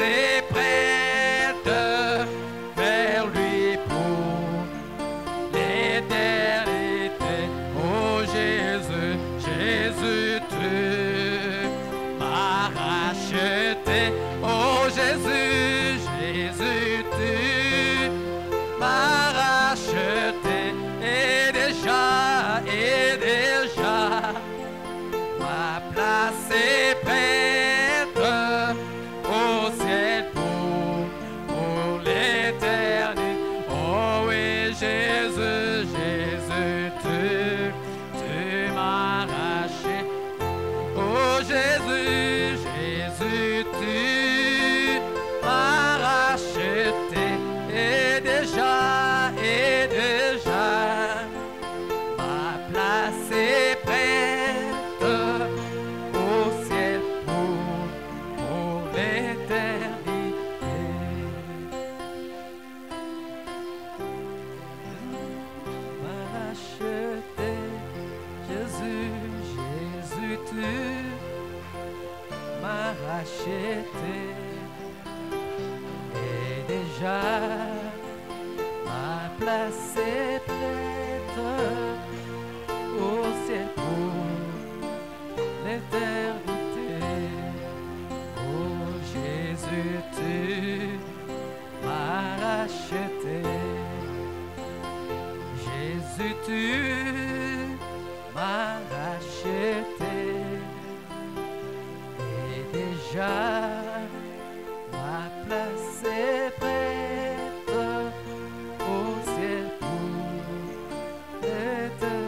est prête vers lui pour l'éternité. Oh Jésus, Jésus, tu m'as racheté. Oh Jésus, Jésus, tu m'as racheté. Et déjà, ma place est prête au ciel pour l'éternité. Oh oui, Jésus, Jésus, tu m'as racheté. Oh Jésus, Jésus, tu m'as racheté. Et déjà, ma place est prête au ciel pour l'éternité. M'a racheté, Jésus, Jésus, tu m'as racheté. Et déjà, ma place est prête au ciel pour l'éternité. Oh Jésus, tu m'as racheté. Jésus, tu m'as racheté. Et déjà, ma place est prête au ciel pour l'éternité.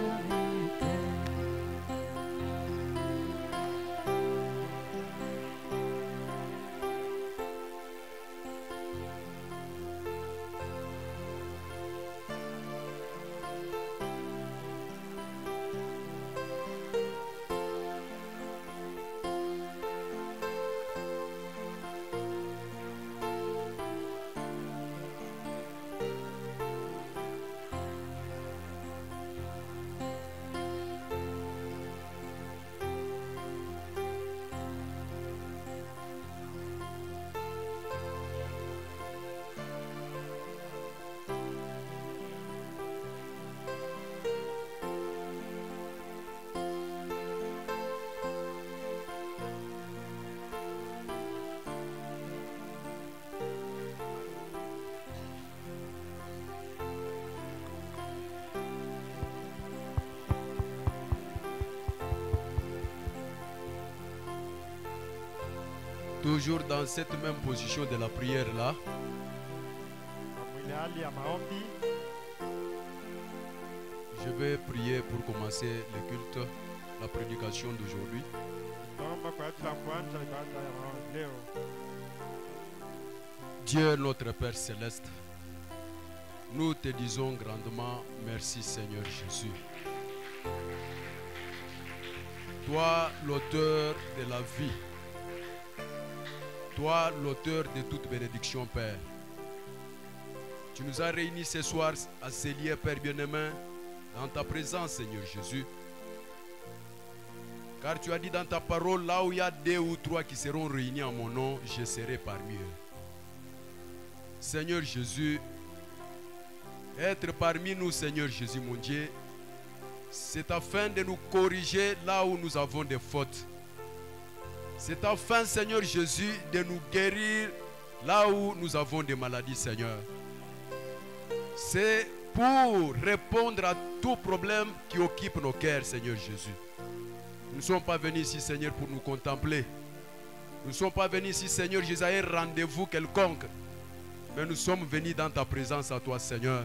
Toujours dans cette même position de la prière là. Je vais prier pour commencer le culte, la prédication d'aujourd'hui. Dieu notre Père Céleste, nous te disons grandement merci Seigneur Jésus. Toi l'auteur de la vie, toi l'auteur de toute bénédiction Père. Tu nous as réunis ce soir à ces lieux Père bien-aimé, dans ta présence Seigneur Jésus. Car tu as dit dans ta parole, là où il y a 2 ou 3 qui seront réunis en mon nom, je serai parmi eux. Seigneur Jésus, être parmi nous Seigneur Jésus mon Dieu, c'est afin de nous corriger là où nous avons des fautes. C'est afin Seigneur Jésus de nous guérir là où nous avons des maladies Seigneur. C'est pour répondre à tout problème qui occupe nos cœurs Seigneur Jésus. Nous ne sommes pas venus ici Seigneur pour nous contempler. Nous ne sommes pas venus ici Seigneur Jésus à un rendez-vous quelconque. Mais nous sommes venus dans ta présence à toi Seigneur.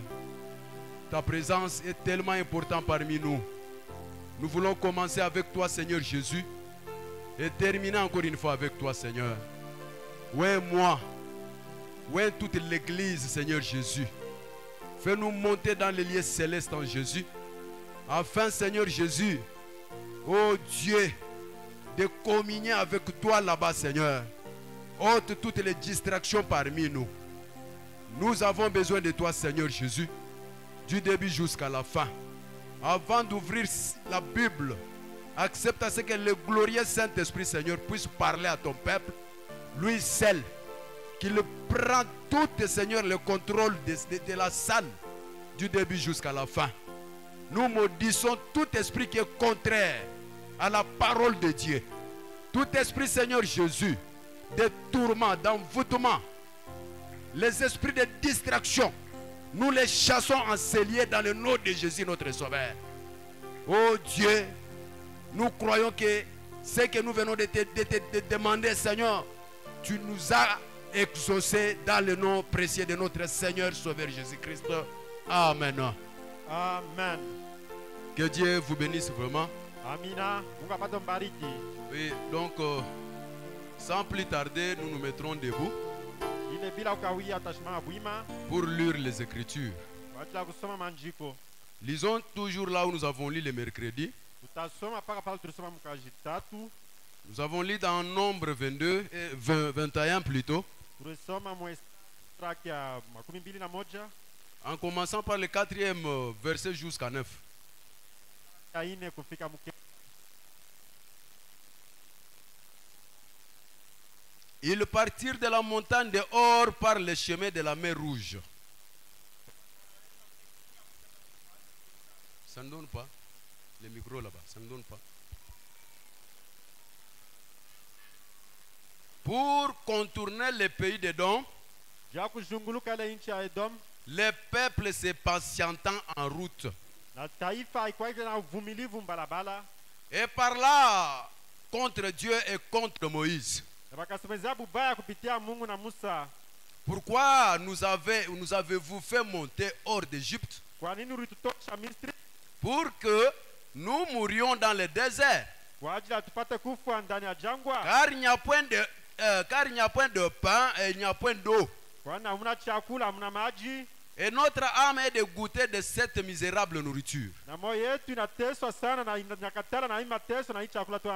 Ta présence est tellement importante parmi nous. Nous voulons commencer avec toi Seigneur Jésus et terminer encore une fois avec toi Seigneur. Ouais moi, ouais toute l'église Seigneur Jésus. Fais-nous monter dans les lieux célestes en Jésus. Afin Seigneur Jésus, oh Dieu, de communier avec toi là-bas Seigneur. Ôte toutes les distractions parmi nous. Nous avons besoin de toi Seigneur Jésus, du début jusqu'à la fin. Avant d'ouvrir la Bible, accepte à ce que le glorieux Saint-Esprit Seigneur puisse parler à ton peuple. Lui seul, qu'il prend tout, Seigneur, le contrôle de la salle du début jusqu'à la fin. Nous maudissons tout esprit qui est contraire à la parole de Dieu. Tout esprit, Seigneur Jésus, de tourment, d'envoûtement, les esprits de distraction, nous les chassons en cellier dans le nom de Jésus notre Sauveur. Oh Dieu, nous croyons que ce que nous venons de te demander, Seigneur, tu nous as exaucé dans le nom précieux de notre Seigneur Sauveur Jésus-Christ. Amen. Amen. Que Dieu vous bénisse vraiment. Amina. Mungu apate mbariki. Oui, donc, sans plus tarder, nous nous mettrons debout Ile bila ukawia tashimama bwima pour lire les Écritures. kwa ajili ya kusoma maandiko. Lisons toujours là où nous avons lu le mercredi. Tutasoma paka pale tulisoma mkaji tatu. Nous avons lu dans Nombre 22 et 21 plutôt, Tulisoma mwestra ya 21 en commençant par le 4e verset jusqu'à 9. ya 4 kufika mke. Ils partirent de la montagne de Hor par le chemin de la mer Rouge. Ça ne donne pas. Le micro là-bas, ça ne donne pas. Pour contourner le pays d'Édom, Ja kuzunguluka ile nchi ya Edom les peuples se patientant en route. na taifa haikuwa na uvumilivu mbalabala Et par là, contre Dieu et contre Moïse. na wakasemezea bubaya kupitia Mungu na Musa. Pourquoi nous avez-vous fait monter hors d'Égypte? Kwa nini ulitutosha Misri? Pour que nous mourions dans le désert. Kwa ajili ya tupate kufa ndani ya jangwa. Car il n'y a point de pain et il n'y a point d'eau. Kwa nini hamna chakula, hamna maji? Et notre âme est de goûter de cette misérable nourriture. Na moyo yetu inateswa sana na inakatala na hii mateso na hii chakula tu.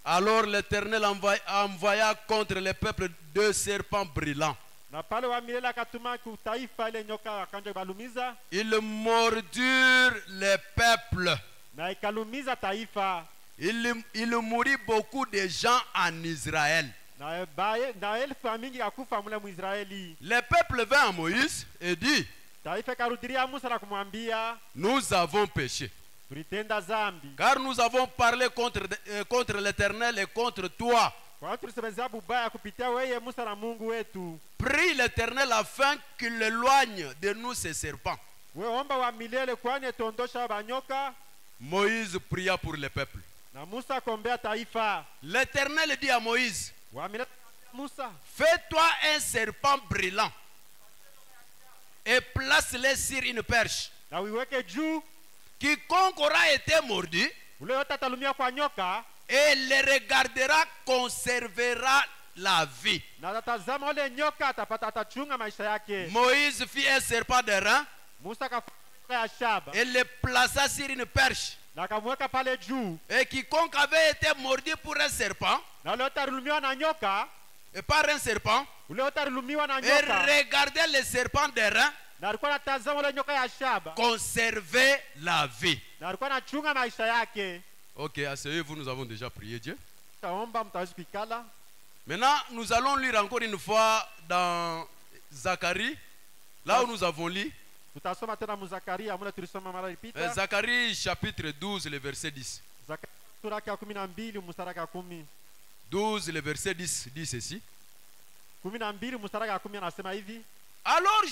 Alors l'Éternel envoya contre le peuple deux serpents brillants. Na pale wa milele akatuma ku taifa ile nyoka akanja balumiza Ils mordirent le peuple. na ikalumiza taifa. Il mourit beaucoup de gens en Israël. Na elfu mingi akufa mule Mwisraeli. Le peuple vint à Moïse et dit, Taifa karudiria Musa na kumwambia nous avons péché. tulitenda zambi. Car nous avons parlé contre l'Éternel et contre toi. Kwa hiyo tulisemezea bubaya kupitia wewe Musa na Mungu wetu. Prie l'Éternel afin qu'il éloigne de nous ces serpents. Wewe omba wa milele kwani tuondosha banyoka. Moïse pria pour le peuple. Na Musa kombea taifa. L'Éternel dit à Moïse, Wa milele Musa, fais-toi un serpent brillant et place-le sur une perche. na uiweke juu. Quiconque aura été mordu Ule yote atalumia kwa nyoka et le regardera conservera la vie. na atatazama ule nyoka atachunga maisha yake. Moïse fit un serpent d'airain Musa kafanya ya shaba et le plaça sur une perche. na akamweka pale juu. Et quiconque avait été mordu pour un serpent, Na ule yote alilumiwa na nyoka, et par un serpent, ule yote alilumiwa na et nyoka regardait le serpent d'airain, na alikuwa anatazama ule nyoka ya shaba conserver la vie. na alikuwa anachunga maisha yake. Ok, asseyez-vous, nous avons déjà prié Dieu. Taomba mtaweza kuikala. Maintenant, nous allons lire encore une fois dans Zacharie, là où nous avons lu. Tutasoma tena Mzakaria mule tulisoma mara ilipita. Zacharie chapitre 12, le verset 10. Zakaria sura ya 12 mstari wa 10. 12, le verset 10 dit ceci. 12 mstari wa 10 anasema hivi: Alors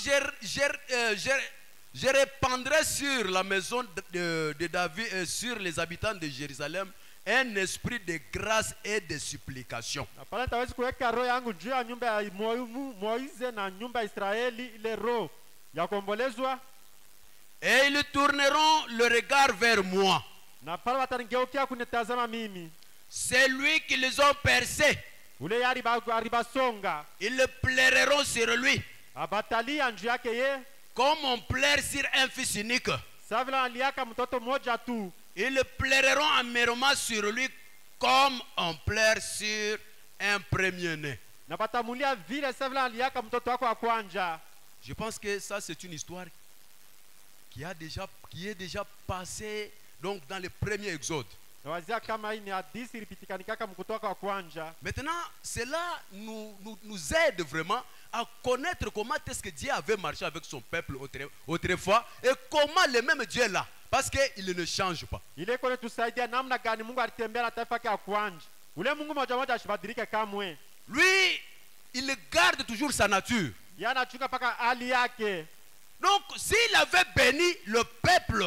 je répandrai sur la maison de David et sur les habitants de Jérusalem un esprit de grâce et de supplication. na pale nitaweza kuweka roho yangu juu ya nyumba ya Moize na nyumba ya Israeli, ile roho ya kuombolezwa, Et ils tourneront le regard vers moi. na pale watanigeukia kunitazama mimi. C'est lui qui les ont percés. Ule aribasonga Ils pleureront sur lui, abatalia njuu yake ye, comme on pleure sur un fils unique. sawa vile aliaka mtoto mmoja tu. Ils pleureront amèrement sur lui, comme on pleure sur un premier-né. Na batamulia vile sawa vile aliaka mtoto wako wa kwanja. Je pense que ça c'est une histoire qui est déjà passée donc dans le premier Exode. nawazia kama hii ni hadithi ilipitikanikaka mkutoka wa kwanza. Maintenant, cela nous aide vraiment à connaître comment est-ce que Dieu avait marché avec son peuple autrefois et comment le même Dieu est là. Parce qu'il ne change pas. Ile kone tusaidia namna gani Mungu alitembea na taifa yake ya kwanza. Ule Mungu moja moja asibadilike kamwe. Lui, il garde toujours sa nature. Yana anachunga paka hali yake. Donc, s'il avait béni le peuple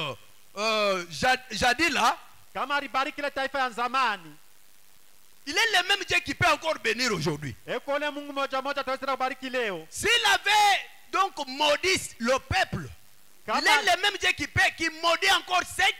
jadis là, Kama alibariki ile taifa ya zamani, il est le même Dieu qui peut encore bénir aujourd'hui. eko ule Mungu moja moja ataweza kubariki leo. S'il avait donc maudit le peuple, il est le même Dieu qui maudit encore ceux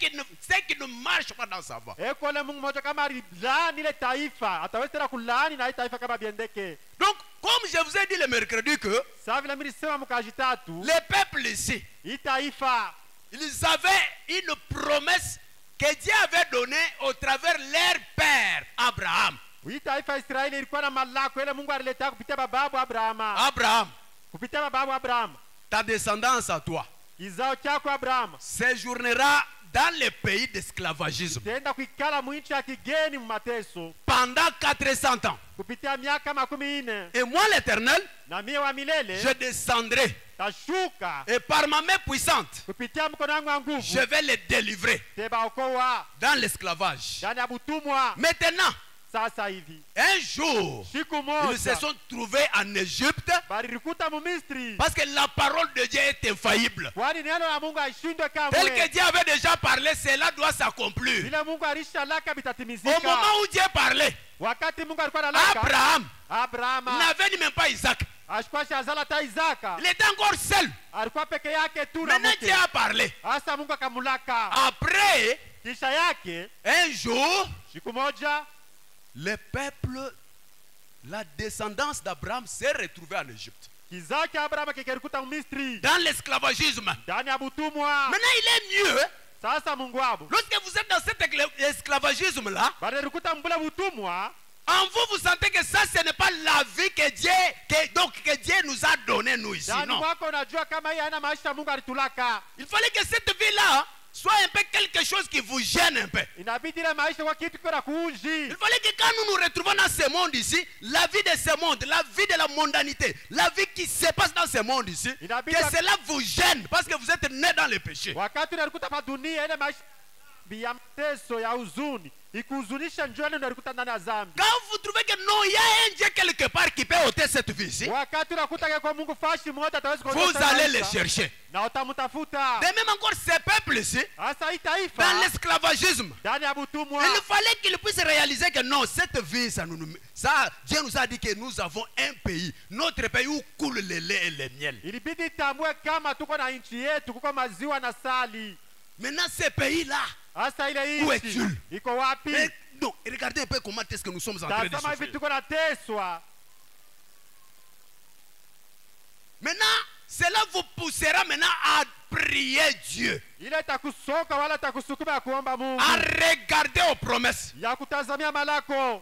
qui ne marchent pas dans sa voie. Eko ule Mungu moja kama alilaani ile taifa, ataweza kulaani na ile taifa kama biendeke. Donc, comme je vous ai dit le mercredi que Sasa vile mimi nisema mkaji tatu, les peuples ici, hii taifa ils avaient une promesse que Dieu avait donnée au travers leur père Abraham. hii taifa Israeli ilikuwa na malako ile Mungu alileta kupitia bababu Abrahama. Abraham, Kupitia bababu Abrahama, ta descendance à toi kizao chako Abrahama séjournera dans le pays d'esclavagisme tenda kuikala mwinchi ya kigeni mmateso pendant 400 ans. kupitia miaka 40. Et moi, l'Éternel, Na mie wa milele je descendrai tashuka et par ma main puissante, kupitia mkono wangu wa nguvu je vais les délivrer tebaokoa dans l'esclavage. ndani ya butumwa. Maintenant, Sasa hivi un jour, siku ils se moja sont trouvés en Égypte balirikuta mu Misri, parce que la parole de Dieu est infaillible. kwani neno la Mungu haishindwe Tel que kamwe. Dieu avait déjà parlé, cela doit s'accomplir. Vile Mungu alishalaka Au bitatimizika. moment où Dieu parlait, Wakati Mungu alikuwa analaka, Abraham Abrahama n'avait même pas Isaac. ashikuwa shazala ta Isaka, Il était encore seul. alikuwa peke yake tu na Maintenant, Dieu mke. a parlé. Asa Mungu akamulaka. Après, Kisha yake un jour, siku moja le peuple, la descendance d'Abraham s'est retrouvée en Égypte. kizao cha Abrahama kikerikuta mu Misri Dans l'esclavagisme. ndani ya butumwa. Maintenant, il est mieux. Sasa Mungu wabo Lorsque vous êtes dans cet esclavagisme-là, balirikuta mbula butumwa, en vous, vous sentez que ça, ce n'est pas la vie que Dieu nous a donnée, nous ici. ndani Non. mwako unajua kama hii haina maisha Mungu alitulaka. Il fallait que cette vie-là soit un peu quelque chose qui vous gêne un peu. Inabidi ile maisha kwa kitu kira kuuji. Il fallait que quand nous nous retrouvons dans ce monde ici, la vie de ce monde, la vie de la mondanité, la vie qui se passe dans ce monde ici, Inabidi- que cela vous gêne parce que vous êtes né dans le péché. Wakati unalikuta pa dunia ile maisha ya mateso ya huzuni ikuhuzunisha, njoo ile unalikuta ndani ya dhambi. Quand vous trouvez que non, il y a un Dieu quelque part qui peut ôter cette vie ici, Wakati unakuta kwa Mungu fashi moja ataweza vous allez le chercher. na utamtafuta. De même encore ces peuples ici, Sasa hii dans taifa l'esclavagisme, ndani ya butumwa, il fallait qu'ils puissent réaliser que non, cette vie, ça, Dieu nous a dit que nous avons un pays, notre pays où coule le lait et le miel. ilibidi tambue kama tuko na nchi yetu, kuko maziwa na sali. Maintenant, ce pays-là, Sasa ile Où nchi es-tu? iko wapi? mais, non, regardez un peu comment est-ce que nous sommes en train de Tazama hivi souffrir. tuko nateswa. Maintenant, cela vous poussera maintenant à prier Dieu, Ile takusoka wala takusukuma ya kuomba Mungu, à regarder aux promesses, ya kutazamia malako,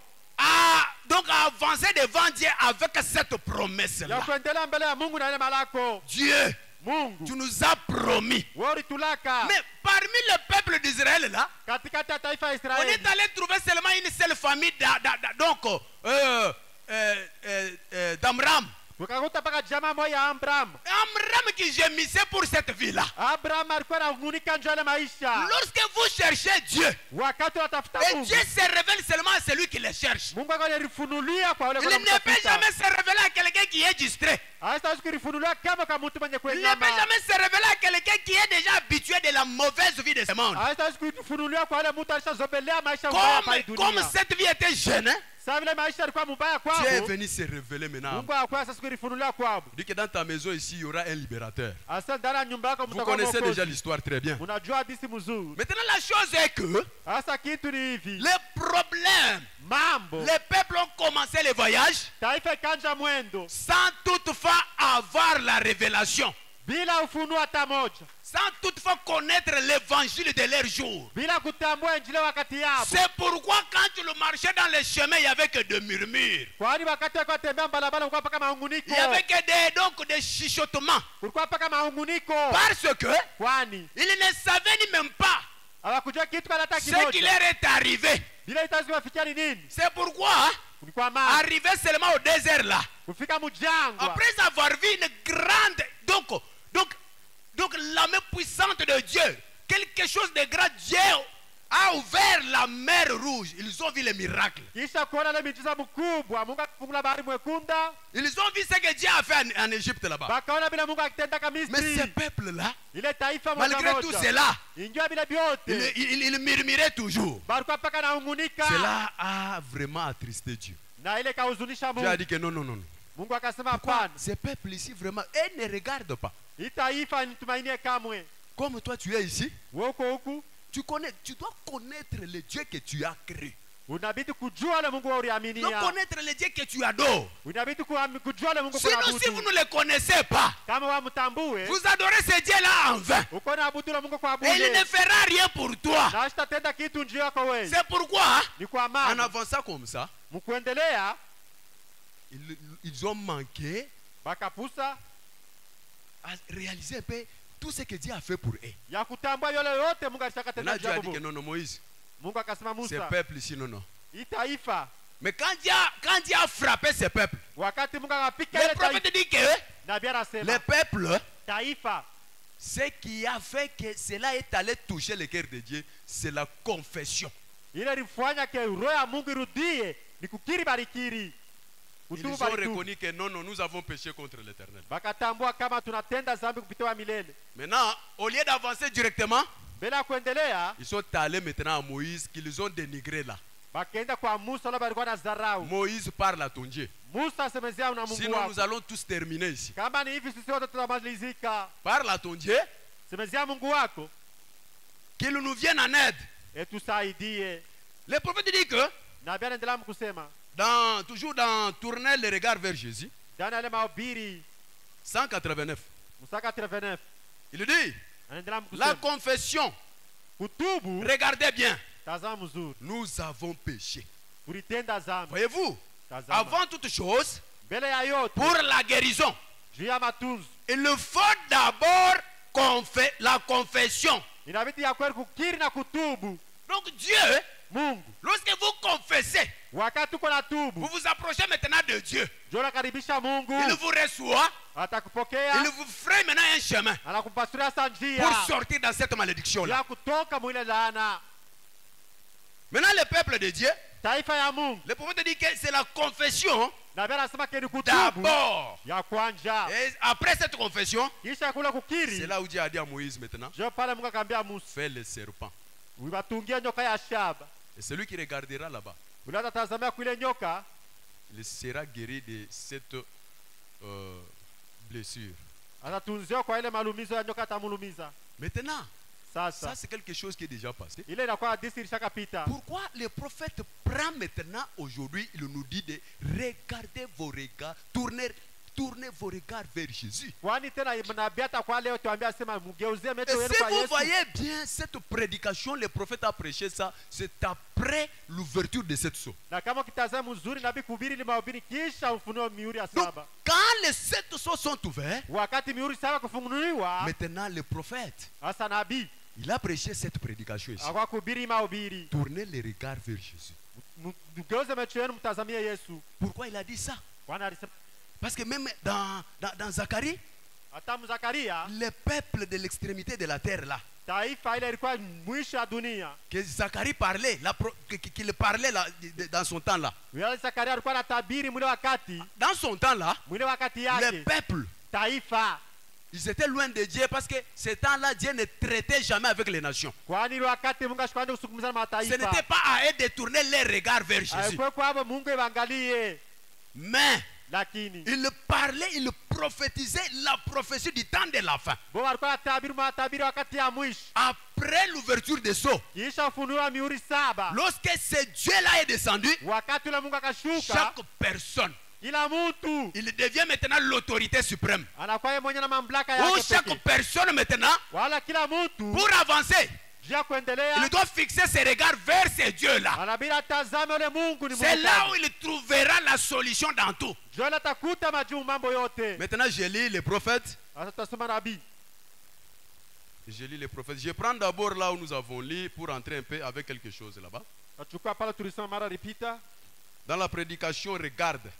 donc à avancer devant Dieu avec cette ya promesse-là. kuendelea mbele ya Mungu na ile malako. Dieu, Mungu tu nous as promis. wewe ulitulaka Mais parmi le peuple d'Israël là, katikati ya taifa ya on Israeli. est allé trouver seulement une seule famille d'Amram. Tukakuta paka jamaa moja ya Abraham. Amram qui gémissait pour cette vie-là. Abraham alikuwa anahuzunika njoo ile maisha. Lorsque vous cherchez Dieu, Wakati unatafuta et Mungu, Dieu se révèle seulement à celui qui le cherche. Mungu akalifunulia kwa wale Il ne peut jamais se révéler à quelqu'un qui est distrait. hawezi kulifunulia kama kwa mtu mwenye Il ne peut kwenyama. jamais se révéler à quelqu'un qui est déjà habitué de la mauvaise vie de ce monde. Hawezi kulifunulia kwa wale mtu alishazobelea maisha mbaya pa hii Comme dunia. cette vie était jeune, hein, Sasa vile maisha yalikuwa mbaya kwao, Dieu est venu se révéler maintenant. Mungu hakuwa sasa kulifunulia kwao. Dis que dans ta maison ici, il y aura un libérateur. Asa ndani ya nyumba yako Vous mtakuwa connaissez déjà mwokozi. l'histoire très bien. Unajua hadithi mzuri. Maintenant, la chose est que Sasa kitu ni hivi. les problèmes, Mambo. les peuples ont commencé le voyage Taifa ikanja mwendo sans toutefois avoir la révélation, bila ufunuo hata moja. sans toutefois connaître l'évangile de leur jour. Bila kutambua injili wakati yao. C'est pourquoi quand tu le marchais dans les chemins, il n'y avait que des murmures. Kwani wakati wako tembea barabara kulikuwa paka maunguniko. Il n'y avait que des chuchotements. Kulikuwa paka maunguniko. Parce que Kwani ils ne savaient ni même pas hawakujua kitu kana hata Ce qui leur kimoja. est arrivé. Bila itaziwafikia ni nini? C'est pourquoi, Ni kwa maana arrivé seulement au désert là, kufika mjangwa, après avoir vu une grande, donc la main puissante de Dieu, quelque chose de grand, Dieu a ouvert la mer rouge. Ils ont vu les miracles. kisha kuona ile miujiza mkubwa, Mungu akifungula bahari mwekunda, Ils ont vu ce que Dieu a fait en Égypte là-bas. bakaona bila Mungu akitenda kama Mais ce Misri. peuple-là, Ile taifa moja malgré tout moja, cela, injua bila il vyote, murmurait toujours. balikuwa paka naungunika, Cela a vraiment attristé Dieu. na ile kahuzunisha Dieu a Mungu. dit que non, non, non. Mungu akasema Pourquoi hapana, ces peuples ici vraiment, elles ne regardent pas. hii taifa nitumainie kamwe. Comme toi tu es ici, Wewe uko huku, tu dois connaître le Dieu que tu as créé. unabidi kujua ile Mungu wewe Tu dois uliaminia, connaître le Dieu que tu adores. unabidi kujua ile Mungu Sinon, si vous kuabudu. ne le connaissez pas, Kama wamtambue, vous adorez ce Dieu-là en vain. uko na abudu ile Mungu kwa Et il ne bure, fera rien pour toi. na sitatenda kitu njia yako wewe. C'est pourquoi, Ni kwa en maana avançant comme ça, mkuendelea ils ont manqué bakapusa à réaliser un peu tout ce que Dieu a fait pour eux. ya kutambua yale yote Mungu alishakatenda Maintenant, Dieu a dit que jambo. non, non, Moïse, Mungu akasema ces Musa, peuples ici, non, non. hii taifa, Mais quand Dieu a frappé ces peuples, wakati Mungu akapika le ile taifa, prophète dit que nabii les anasema peuples, taifa, ce qui a fait que cela est allé toucher le cœur de Dieu, c'est la confession. ile ilifanya ke roho ya Mungu irudie ni kukiri barikiri, Ils kutubu ont baritu, reconnu que non, non, nous avons péché contre l'Éternel. bakatambua kama tunatenda dhambi kupitia milele. Maintenant, au lieu d'avancer directement, Mbele ya kuendelea, ils sont allés maintenant à Moïse, qu'ils ont dénigré là. bakaenda kwa Musa, wala balikuwa na dharau. Moïse parle à ton Dieu. Musa asemezea na Mungu Sinon, nous wako, allons tous terminer ici. kama ni hivi sisi wote tutamalizika. Parle à ton Dieu, Semezea Mungu wako qu'il nous vienne en aide. etusaidie. Le prophète dit que, Nabii anaendelea mkusema toujours dans tourner le regard vers Jésus, ndani ya ile mahubiri 189, Musaka 39 il dit, anaendelea la mkusema confession, kutubu, regardez bien, tazama mzuri, nous avons péché. ulitenda dhambi. Voyez-vous, Tazama avant toute chose, mbele ya yote, pour la guérison, juu ya matunzo il faut d'abord la confession. inabidi ya kweli kukiri na kutubu. Donc Dieu, Mungu lorsque vous confessez, wakati uko na vous tubu, vous approchez maintenant de Dieu. ndio nakaribisha Mungu, Il vous reçoit, atakupokea, il vous ferait maintenant un chemin anakupasuria sa pour njia sortir dans cette malédiction-là. ya kutoka mwile laana. Maintenant, le peuple de Dieu, Taifa ya Mungu, le prophète dit que c'est la confession nabii anasema ke ni kutubu d'abord. ya kwanja, Et après cette confession, kisha kule c'est kukiri, là où Dieu a dit à Moïse maintenant, ndio pale Mungu akamwambia Musa, fais le serpent. uiwatungie nyoka ya shaba. Et celui qui regardera là-bas, Ule atatazamia kule nyoka, il sera guéri de cette blessure. atatunziwa kwa ile malumizo ya nyoka, atamulumiza. Maintenant, ça Sasa c'est quelque chose qui est déjà passé. ile inakuwa hadithi ilishakapita. Pourquoi le prophète prend maintenant aujourd'hui, il nous dit de regarder vos regards, tourner vos regards vers Jésus. Kwani tena nabii atakuwa leo tuambia sema mgeuzie Et macho yenu si kwa vous Yesu. voyez bien cette prédication, le prophète a prêché ça, c'est après l'ouverture de cette sceau. Na kama ukitazama mzuri, nabii kuhubiri ile mahubiri kisha ufunuo mihuri ya Donc, saba. quand les 7 sceaux sont ouverts, Wakati mihuri saba kufunguliwa, maintenant le prophète, hasa nabii il a prêché cette prédication ici. akwa kuhubiri mahubiri, Tournez les regards vers Jésus. mgeuze macho yenu mtazamie Yesu. Pourquoi il a dit ça? Bwana alisema Parce que même dans Zacharie, hata Zakaria, le peuple de l'extrémité de la terre là, taifa ile ilikuwa mwisho wa dunia. que Zacharie parlait, qu'il parlait là, dans son temps là. Yule Zakaria alikuwa anatabiri mwile wakati, Dans son temps là, mwile wakati le yake peuple, taifa, ils étaient loin de Dieu parce que ce temps-là, Dieu ne traitait jamais avec les nations. kwani ile wakati Mungu ashikwa kuzungumza na Ce mataifa, n'était pas à eux de tourner les regards vers Jésus. alikuwa kwa hapo Mungu evangalie, Mais lakini il parlait, il prophétisait la prophétie du temps de la fin. bo alikuwa anatabiri matabiri wakati ya mwisho, Après l'ouverture des sceaux, kisha ufunua mihuri saba. lorsque ce Dieu-là est descendu, Wakati ule Mungu akashuka, chaque personne, kila mtu il devient maintenant l'autorité suprême. anakuwa yeye mwenye na mamlaka Où yake chaque pekee. personne maintenant, Wala kila mtu pour avancer, jia kuendelea, il doit fixer ses regards vers ce Dieu-là. anabidi atazame ule Mungu ni C'est là Mungu. où il trouvera la solution dans tout. Joel atakuta majibu mambo yote. Maintenant, je lis les prophètes. Sasa tutasoma nabii Je lis les prophètes. Je prends d'abord là où nous avons lu pour entrer un peu avec quelque chose là-bas. Nachukua pale tulisoma mara ilipita, Dans la prédication, regarde.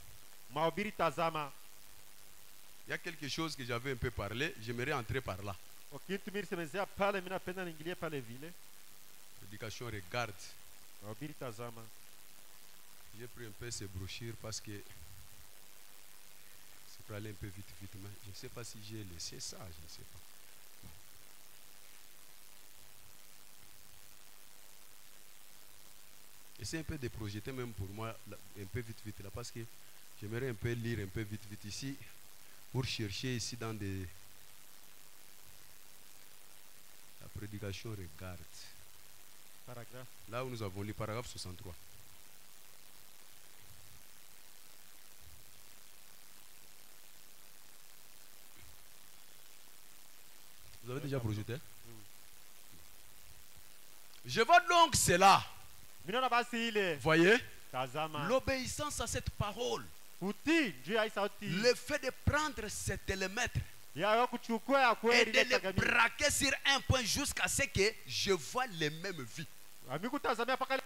mahubiri tazama. Il y a quelque chose que j'avais un peu parlé. J'aimerais entrer par là. Kitu mimi nisemezea pale, mimi napenda niingilie pale vile. Prédication, regarde. Mahubiri tazama. J'ai pris un peu ces brochures parce que c'est pour aller un peu vite, vite. Mais je ne sais pas si j'ai laissé ça, je ne sais pas. Essayez un peu de projeter même pour moi un peu vite, vite là parce que j'aimerais un peu lire un peu vite, vite ici pour chercher ici dans des... La prédication, regarde. Paragraphe. Là où nous avons lu paragraphe 63. Vous avez déjà projeté? Je vois donc cela. Minaona basi ile. Voyez? Tazama. L'obéissance à cette parole. Kutii juu ya hii sauti. Le fait de prendre cet télémètre Ya kuchukua ya et kweli de ile le tagamini. braquer sur un point jusqu'à ce que je vois les mêmes vies. Amikutazamia paka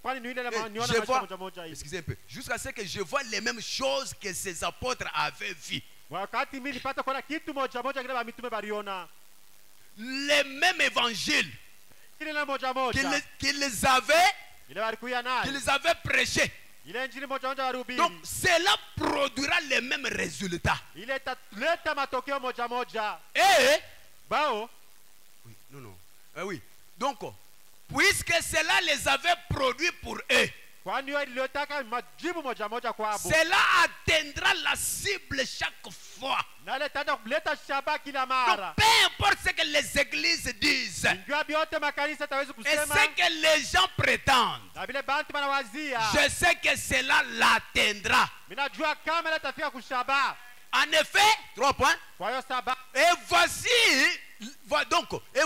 kwani ni ile Et niona je maisha vois, moja moja hivi. excusez un peu, jusqu'à ce que je vois les mêmes choses que ces apôtres avaient vues. Wakati mimi nipata kuona kitu moja moja kile mitume baliona. Les mêmes évangiles Ile moja moja. qu'ils avaient, Ile walikuya nayo. qu'ils avaient prêchés. Ile injili moja moja warubiri. Donc cela produira les mêmes résultats. Ile italeta matokeo moja moja. Et Bao oui, non, non. Oui. Donc, puisque cela les avait produits pour eux, kwani hiyo iliyotaka majibu moja moja kwabo. cela atteindra la cible chaque fois. Na ile itaenda kuleta shaba kila Donc, mara. peu importe ce que les églises disent Ingawa vyote makanisa tawezi et kusema. ce que les gens prétendent, Na vile bantu banawazia. je sais que cela l'atteindra. Minajua kama ile tafika kushaba. En effet, 3 points. Kwa hiyo sababu Et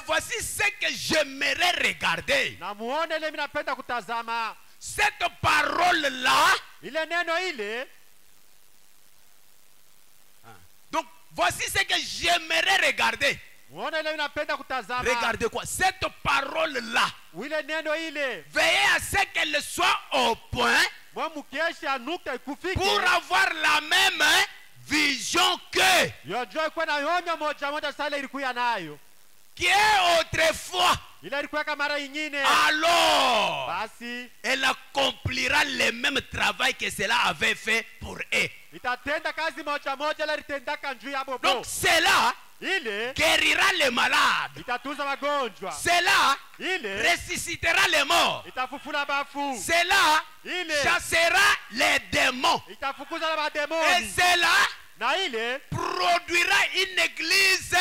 voici ce que j'aimerais regarder. na muone ile mimi napenda kutazama. Cette parole-là. Ile neno ile. Donc, voici ce que j'aimerais regarder. Muone ile mimi napenda kutazama. Regardez quoi? Cette parole-là. Ile neno ile. Veillez à ce qu'elle soit au point Mwa mkesha nukta ikufike. pour avoir la même vision que Yojua kwa na yonyo moja moja sala ilikuwa nayo. qui est autrefois. Ile ilikuwa kama mara nyingine. Alors, Basi elle accomplira le même travail que cela avait fait pour eux. itatenda kazi moja moja ile litendaka njuu ya bobo. Donc, cela Ile guérira les malades. itatuza magonjwa. Cela Ile ressuscitera les morts. itafufula bafu. Cela Ile chassera les démons. itafukuza na Et mademoni. cela Na ile produira une église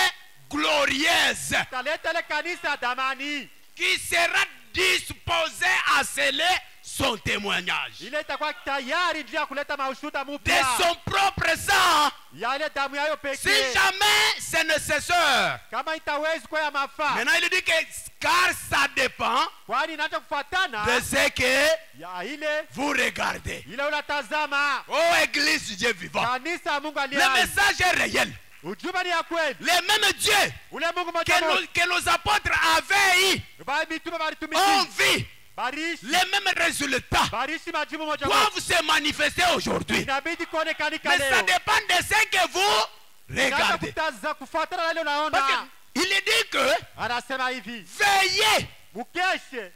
glorieuse italeta ile kanisa damani. qui sera disposée à sceller son témoignage Ile itakuwa tayari njia ya kuleta maushuda de mpya. son propre sang. Ya ile damu yayo Si pekee. jamais c'est nécessaire. Kama itawezi kwa ya mafaa. Maintenant il dit que car ça dépend Kwani inaanza kufuatana de ce que ya ile vous regardez. ile unatazama. Oh Église Dieu vivant. Kanisa ya Mungu Le aliye. message est réel. Ujumbe ni ya kweli. Le même Dieu Ule Mungu moja moja. que nos apôtres avaient eu Mitume ont balitumiki. vu Barishi. les mêmes résultats Barishi majibu moja moja. doivent se manifester aujourd'hui. Inabidi kuonekanika Mais ça leo. dépend de ce que vous Inaanza regardez. kutaza kufuatana na ile Parce unaona. qu'il dit que Anasema hivi. veillez. Mukeshe.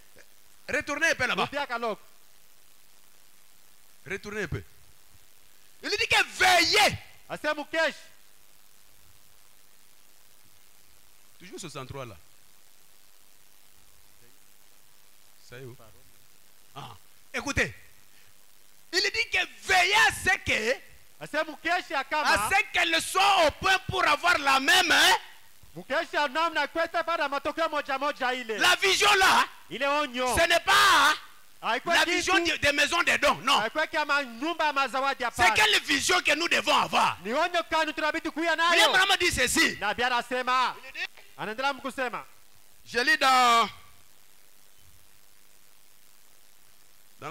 Retournez un peu là-bas. Rudia kaloko. Retournez un peu. Il dit que veillez. Asema mukeshe. Toujours 63 là. Ça y est où? Ah. Écoutez. Il dit que veillez à ce que Asema mukeshe à kama. ce qu'elle soit au point pour avoir la même Mukeshe namna kwenda baada matokeo moja moja ile. la vision là. Ile onyo. Ce n'est pas Haikuwa la vision kitu. des maisons des dons. Non. Haikuwa kama nyumba ya mazawadi C'est hapa. quelle vision que nous devons avoir? Ni onyo kanu tunabidi kuya William nayo. Branham dit ceci. Na bia anasema. Anaendelea mkusema. Je lis dans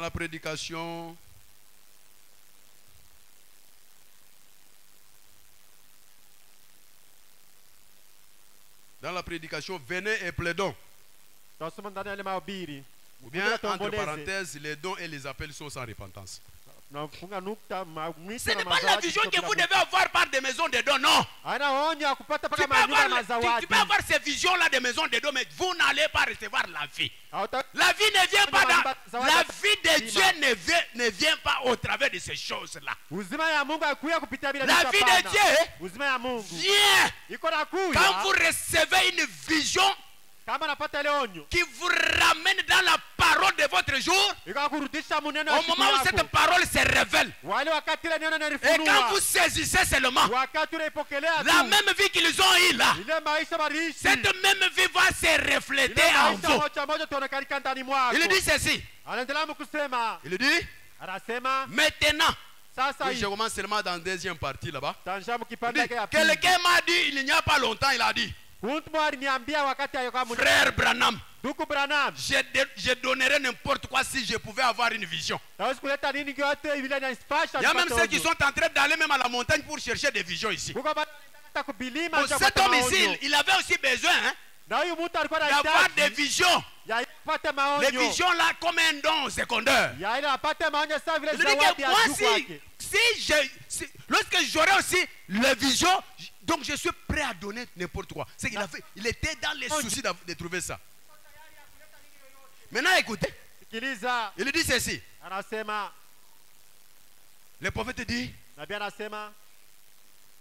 la prédication. Dans la prédication, venez et plaidons. Tutasoma ndani ya ile mahubiri. Ou bien, Kuja entre tuomboleze. parenthèses, les dons et les appels sont sans repentance. Tunafunga nukta mwito Ce na n'est pas la mazawadi vision sio que bila vous Mungu. devez avoir par des maisons de dons, non. Haina onyo ya kupata Tu paka peux, manyumba ya avoir, mazawadi. tu peux avoir ces visions-là des maisons de dons, mais vous n'allez pas recevoir la vie. Hauta- La vie ne vient pas dans... Zawadi- La vie de Zawadi- Dieu ne vient pas au travers de ces choses-là. Uzima ya Mungu haikuya kupitia bila La vitu, vie de hapana. Dieu Uzima ya Mungu vient iko na quand vous kuya recevez une vision kama napata ile onyo qui vous ramène dans la parole de votre jour. iko kurudisha muneno ya Au siku moment où yako. cette parole se révèle, Wale wakati ile neno et quand nalifunua vous saisissez seulement wakati unaipokelea la tu même vie qu'ils ont eue là, ile maisha marishi cette même vie va se refléter ile en maisha vous. moja moja tuonekanika ndani mwako. Il dit ceci. Anaendelea kusema, Il dit anasema maintenant. sasa Oui, je hivi commence seulement dans la deuxième partie là-bas. tanja Il mkipande dit, yake ya pili. quelqu'un m'a dit il n'y a pas longtemps, il a dit, Mtu aliniambia wakati ayokuwa munene, frère Branham, Ndugu Branham, je donnerais n'importe quoi si je pouvais avoir une vision. hawezi kuleta nini yote vile inanipasha. Il y a même nipate ceux qui onyo. sont en train d'aller même à la montagne pour chercher des visions ici. Kuko bado anataka kubilima Pour ndio cet apate homme ici, maonyo. il avait aussi besoin hein, Na huyu mtu alikuwa d'avoir des anahitaji visions. ya apate Les maonyo. visions là comme un don secondaire. Ya ile apate maonyo sawa vile Il dit que zawadi ya moi juu kwake. lorsque j'aurai aussi les visions, donc je suis prêt à donner n'importe quoi. C'est qu'il il était dans les soucis de trouver ça. Maintenant écoutez, Sikiliza, il dit ceci. anasema, Le prophète dit, nabii anasema,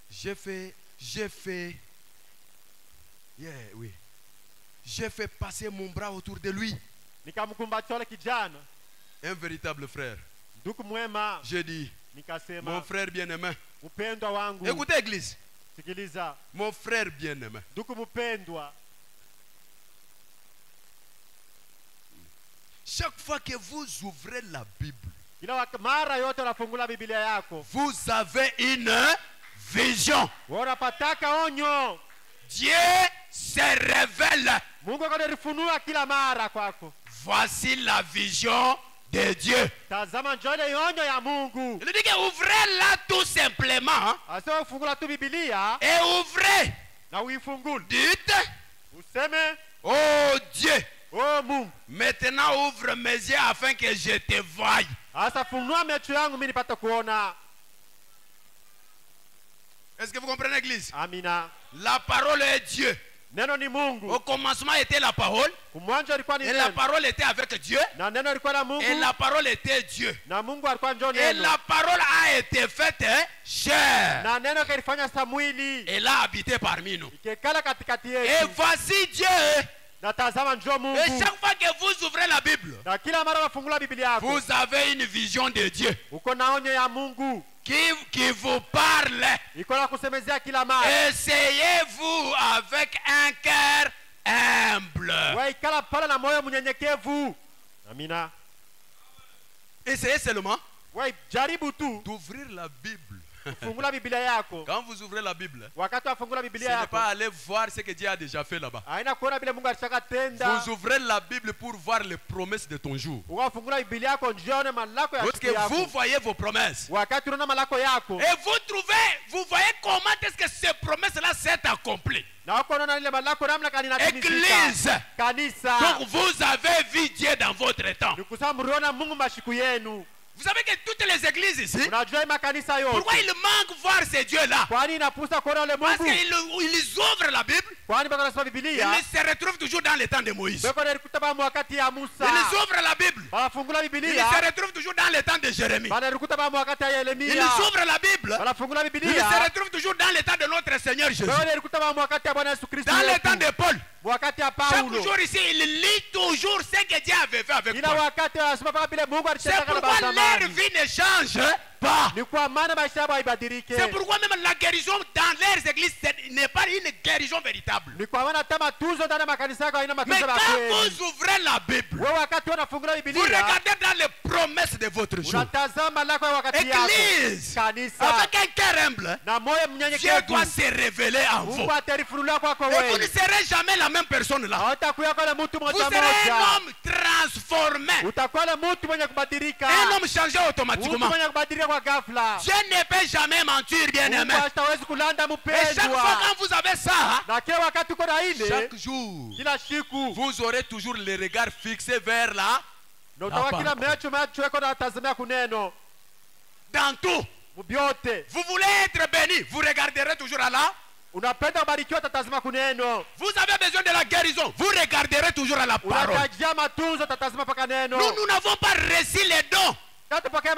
j'ai fait, oui. J'ai fait passer mon bras autour de lui. nikamkumbatia yule kijana, Un véritable frère. ndugu mwema, J'ai dit, nikasema, mon frère bien-aimé. mpendwa wangu. Écoutez église, Sikiliza, mon frère bien-aimé. ndugu mpendwa, Chaque fois que vous ouvrez la Bible, kila mara yote unafungula Biblia yako, vous avez une vision. wewe unapataka onyo. Dieu se révèle. Mungu akanifunua kila mara kwako. Voici la vision de Dieu. Tazama njoo ile onyo ya Mungu. Il dit que ouvrez-la tout simplement Asa ufungula tu Biblia et ouvrez. na uifungule. Dites, Useme, oh Dieu, oh Mungu, maintenant ouvre mes yeux afin que je te voie. asa funua macho yangu mimi nipate kuona. Est-ce que vous comprenez l'église? Amina. La parole est Dieu. Neno ni Au Mungu. commencement était la parole. Kumwanzo alikuwa ni Et la neno. parole était avec Dieu. Na neno alikuwa na Mungu. Et la parole était Dieu. Na Mungu alikuwa njoo Et neno. la parole a été faite chair. Na neno kalifanya Samwili. Elle a habité parmi nous. Ikekala katikati Et yetu. voici Dieu. Na tazama njoo Et Mungu. chaque fois que vous ouvrez la Bible, Na kila mara unafungula Biblia yako, vous avez une vision de Dieu uko na onyo ya Mungu. qui vous parle. Iko na kusemezea kila mara. Essayez-vous avec un cœur humble. Wewe ikala pala na moyo mnyenyekevu. Amina. Essayez seulement Wewe jaribu tu d'ouvrir la Bible. fungula Biblia yako. Quand vous ouvrez la Bible, Wakati wafungula ce Biblia n'est yako, pas aller voir ce que Dieu a déjà fait là-bas. haina kuona vile Mungu alishaka tenda. Vous ouvrez la Bible pour voir les promesses de ton jour. Ukafungula Biblia yako njione malako ya Lorsque siku vous yako. voyez vos promesses, Wakati unaona malako yako, et vous voyez comment est-ce que ces promesses-là s'est accomplies. na wako unaona ile malako namna kani Église. inatimizika. Kanisa. Donc vous avez vu Dieu dans votre temps. Nikusema mliona Mungu mashiku yenu. Vous savez que toutes les églises ici, Unajua hii makanisa pourquoi yote. il manque voir ces dieux-là? Kwani inapusa kuona ule Parce Mungu? qu'ils ouvrent la Bible, Kwani bako nasoma ils Biblia? se retrouvent toujours dans les temps de Moïse. Bako nalikuta ba wakati ya Musa. Ils ouvrent la Bible, Banafungula ils Biblia. se retrouvent toujours dans les temps de Jérémie. Banalikuta ba wakati ya Ils Yeremia. ouvrent la Bible, Banafungula ils Biblia. se retrouvent toujours dans les temps de notre Seigneur Jésus. Bako nalikuta ba wakati ya Bwana Yesu Kristo. Dans les temps de Paul, Wakati ya chaque Paulo. jour ici, il lit toujours ce que Dieu avait fait avec Kila Paul. wakati anasema paka vile Mungu C'est alitenda pourquoi kana leur zamani. vie ne change pas. Ni kwa maana maisha yao haibadilike. C'est pourquoi même la guérison dans leurs églises n'est pas une guérison véritable. Ni kwa maana hata matunzo ndani ya makanisa yako haina Mais matunzo ya quand kweli. vous ouvrez la Bible, Wewe wakati unafungua vous Biblia, regardez dans les promesses de votre jour. unatazama lako ya wakati yako. Église, Kanisa avec un cœur humble, na moyo Dieu mnyenyekevu. doit se révéler en vous. Mungu atarifunulia kwako Et vous ne wewe. serez jamais la même personne là. Hautakuwa kama mtu Vous mmoja serez un mmoja. homme transformé. Utakuwa na mtu mwenye kubadilika. Un homme changé Mtu automatiquement. mwenye kubadilika kwa ghafla. Dieu ne peut jamais mentir, bien-aimé. Mungu hastawezi kulanda Et chaque fois mpendwa. quand vous avez ça, Na kila wakati uko na ile, chaque jour, kila siku vous aurez toujours le regard fixé vers là. na utakuwa kila Hapa. macho yako na tazamia kuneno Dans tout, mubyote. vous voulez être béni, vous regarderez toujours à là. Unapenda ubarikiwe, tatazama kuneno. Vous avez besoin de la guérison, vous regarderez toujours à la parole. Unatajia matunzo, tatazama paka neno. Nous n'avons pas reçu les dons. Tatupokea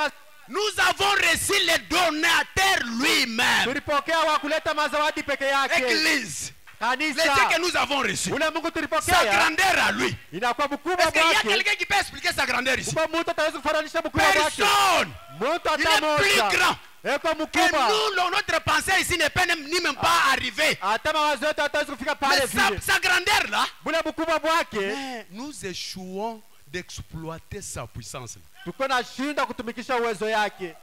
Nous avons reçu le donateur lui-même. tulipokea wa kuleta mazawadi peke yake. Église. Les dieux Kanisa que nous avons reçus. ule Mungu Sa tulipokea grandeur à lui. inakuwa mkubwa Est-ce qu'il y a kwake. quelqu'un qui peut expliquer sa grandeur ici? Kwa mtu ataweza kufananisha mkubwa wake. Personne. Mtu Il est plus atamoja grand. eko Que mkubwa. nous, notre pensée ici ne peut ni même pas arriver. Hata mawazo yetu hatawezi kufika Mais pale sa, vile. sa grandeur là, Bule mkubwa wake mais nous échouons d'exploiter sa puissance. tuko na shinda kutumikisha uwezo yake.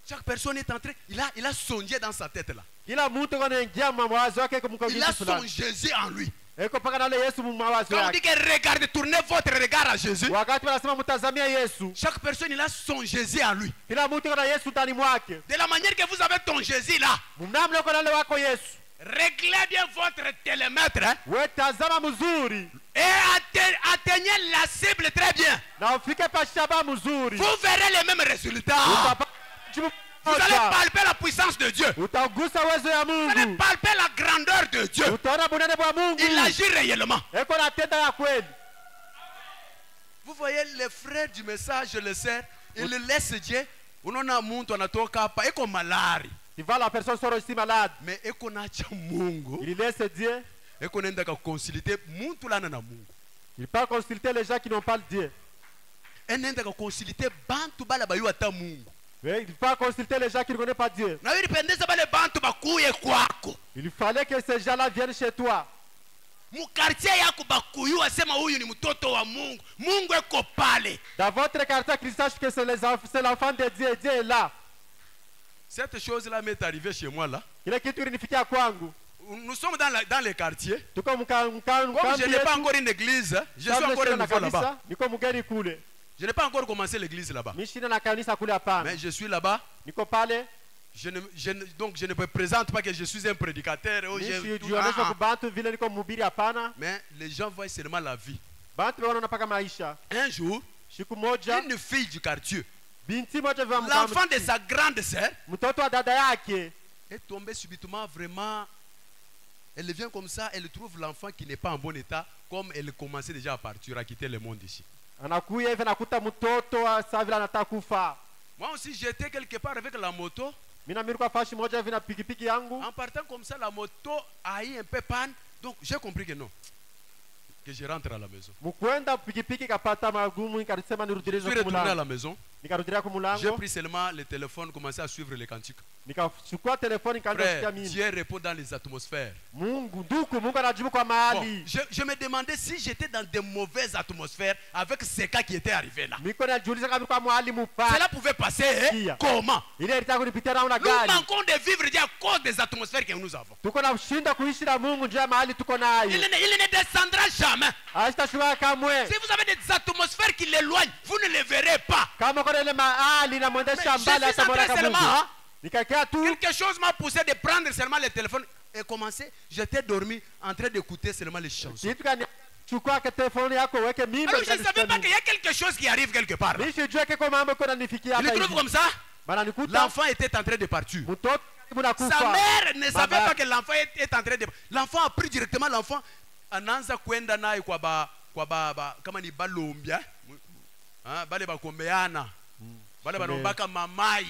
Chaque personne est entrée, il a songé dans sa tête là. Kila mtu anaingia mawazo yake Il a kumkabidhi son fulani. Jésus en lui. Eko paka na ile Yesu mawazo Quand on dit yake. que regardez, tournez votre regard à Jésus. Wakati wanasema mtazamia Yesu, Chaque personne, il a son Jésus en lui. kila mtu ana Yesu ndani mwake. De la manière que vous avez ton Jésus là, Mnamna uko na ile wako Yesu. réglez bien votre télémètre hein, We tazama mzuri et atteignez la cible très bien. na ufike pa shaba mzuri. Vous verrez les mêmes résultats. Utapata jibu Vous allez moja. palper la puissance de Dieu. Utagusa uwezo ya Vous allez Mungu. palper la grandeur de Dieu. Utaona bunene bwa Mungu. Il agit réellement. Eko na tenda ya kweli. Vous voyez les frères du message, je le sais, ils le laissent Dieu. Unaona muntu anatoka hapa eko malari. Tu vois la personne sort ici malade. Mais eko nacha Mungu. Il laisse Dieu. Eko nenda ka consulter muntu lana na Mungu. Il peut consulter les gens qui n'ont pas le Dieu. Nenda ka consulter bantu bala bayu ata Mungu. Oui, il peut consulter les gens qui ne connaissent pas Dieu. Na ilipendeza bale bantu bakuye kwako. Il fallait que ces gens-là viennent chez toi. Mu quartier yako bakuyu asema huyu ni mtoto wa Mungu. Mungu eko pale. Dans votre quartier, qu'ils sachent que c'est l'enfant de Dieu. Dieu est là. Cette chose-là m'est arrivée chez moi là. Kile kitu ilinifikia kwangu. Nous sommes dans les quartiers. Tuko Comme je n'ai pas encore une église, je suis encore un nouveau là-bas. Niko mgeni kule. Je n'ai pas encore commencé l'église là-bas. Mimi sina na kanisa kule hapana. Mais je suis là-bas. Niko pale. Donc je ne me présente pas que je suis un prédicateur. Mimi jionesha kwa bantu vile niko mhubiri hapana. Mais les gens voient seulement la vie. Bantu wanaona paka maisha. Un jour, Siku moja une fille du quartier, binti moja vya l'enfant de sa grande sœur, mtoto wa dada yake est tombée subitement vraiment. Elle vient comme ça, elle trouve l'enfant qui n'est pas en bon état, comme elle commençait déjà à partir, à quitter le monde ici. anakuya hivi anakuta mtoto sa vile anataka kufa. Moi aussi, j'étais quelque part avec la moto. Mimi na mimi kwa fashi moja hivi na pikipiki yangu. En partant comme ça, la moto a eu un peu panne. Donc j'ai compris que non. Que je rentre à la maison. Mkwenda pikipiki kapata magumu nikasema Je nirudilie suis retourné à kumulango. la maison. Nikarudilia J'ai kumulango. pris seulement le téléphone, commencé à suivre les cantiques. Nikachukua telefoni nikaanza kusikia Frère, mimi. Dieu répond dans les atmosphères. Mungu nduku Mungu anajibu kwa Bon, mahali. je me demandais si j'étais dans de mauvaises atmosphères avec ce cas qui était arrivé là. Niko najiuliza kama kwa mahali mupaka. Cela pouvait passer hein? Kia. Comment? Ile ilitaka kunipitia na una Nous gari. manquons de vivre Dieu à cause des atmosphères que nous avons. Tuko na ushinda kuishi na Mungu nje ya mahali tuko Il nayo. ne descendra jamais. Hasitashuka kamwe. Si vous avez des atmosphères qui l'éloignent, vous ne les verrez pas. Kama kuna ile mahali na mwendesha Mais mbali je suis hata entré mwana seulement, Mungu. hein? Nikakaa tu. Quelque chose m'a poussé de prendre seulement le téléphone et commencer. J'étais dormi en train d'écouter seulement les chansons. Kitu kani chukua ke telefoni yako weke mimba. Alors je ne savais pas qu'il y a quelque chose qui arrive quelque part. Mimi sijui kiko mambo kuna nifikia Il hapa trouve hivi. comme ça. Bana nikuta L'enfant était en train de partir. mtoto karibu na kufa. Sa mère ne savait Baba. pas que l'enfant est en train de... L'enfant a pris directement l'enfant. Anaanza kwenda naye kwa ba kama ni balombia. Bale bakombeana. Bale banombaka mamai.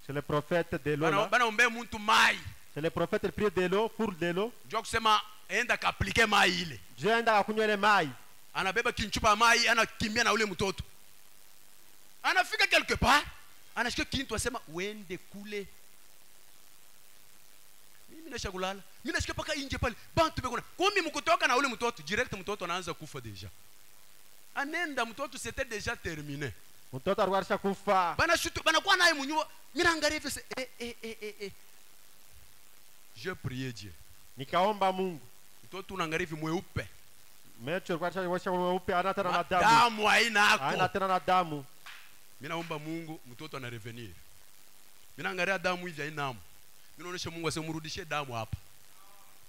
C'est le prophète de l'eau là. Banaombe muntu mai. C'est le prophète il prie de l'eau pour de l'eau. Njoo kusema enda kaplike mai ile. Je enda akunywa ile mai. Anabeba kinchupa mai, anakimbia na ule mtoto. Anafika quelque part, anashika kintu asema uende kule. Mimi nasha kulala. Mimi nashika paka nje pale. Bantu bekona. Kumi mkutoka na ule mtoto, direct mtoto anaanza kufa deja. Anenda mtoto c'était déjà terminé. Mtoto alikuwa kufa. Bana shutu banakuwa naye munyua. Mimi naangalia hivi Je priais Dieu. Nikaomba Mungu. Mtoto unaangalia hivi mweupe. Mecho alikuwa mweupe ana tena na damu. Damu haina Haina yako. tena na damu. Mimi naomba Mungu mtoto ana revenir. Mimi naangalia damu hivi hainamu. Mimi naonesha Mungu asemrudishie damu hapa.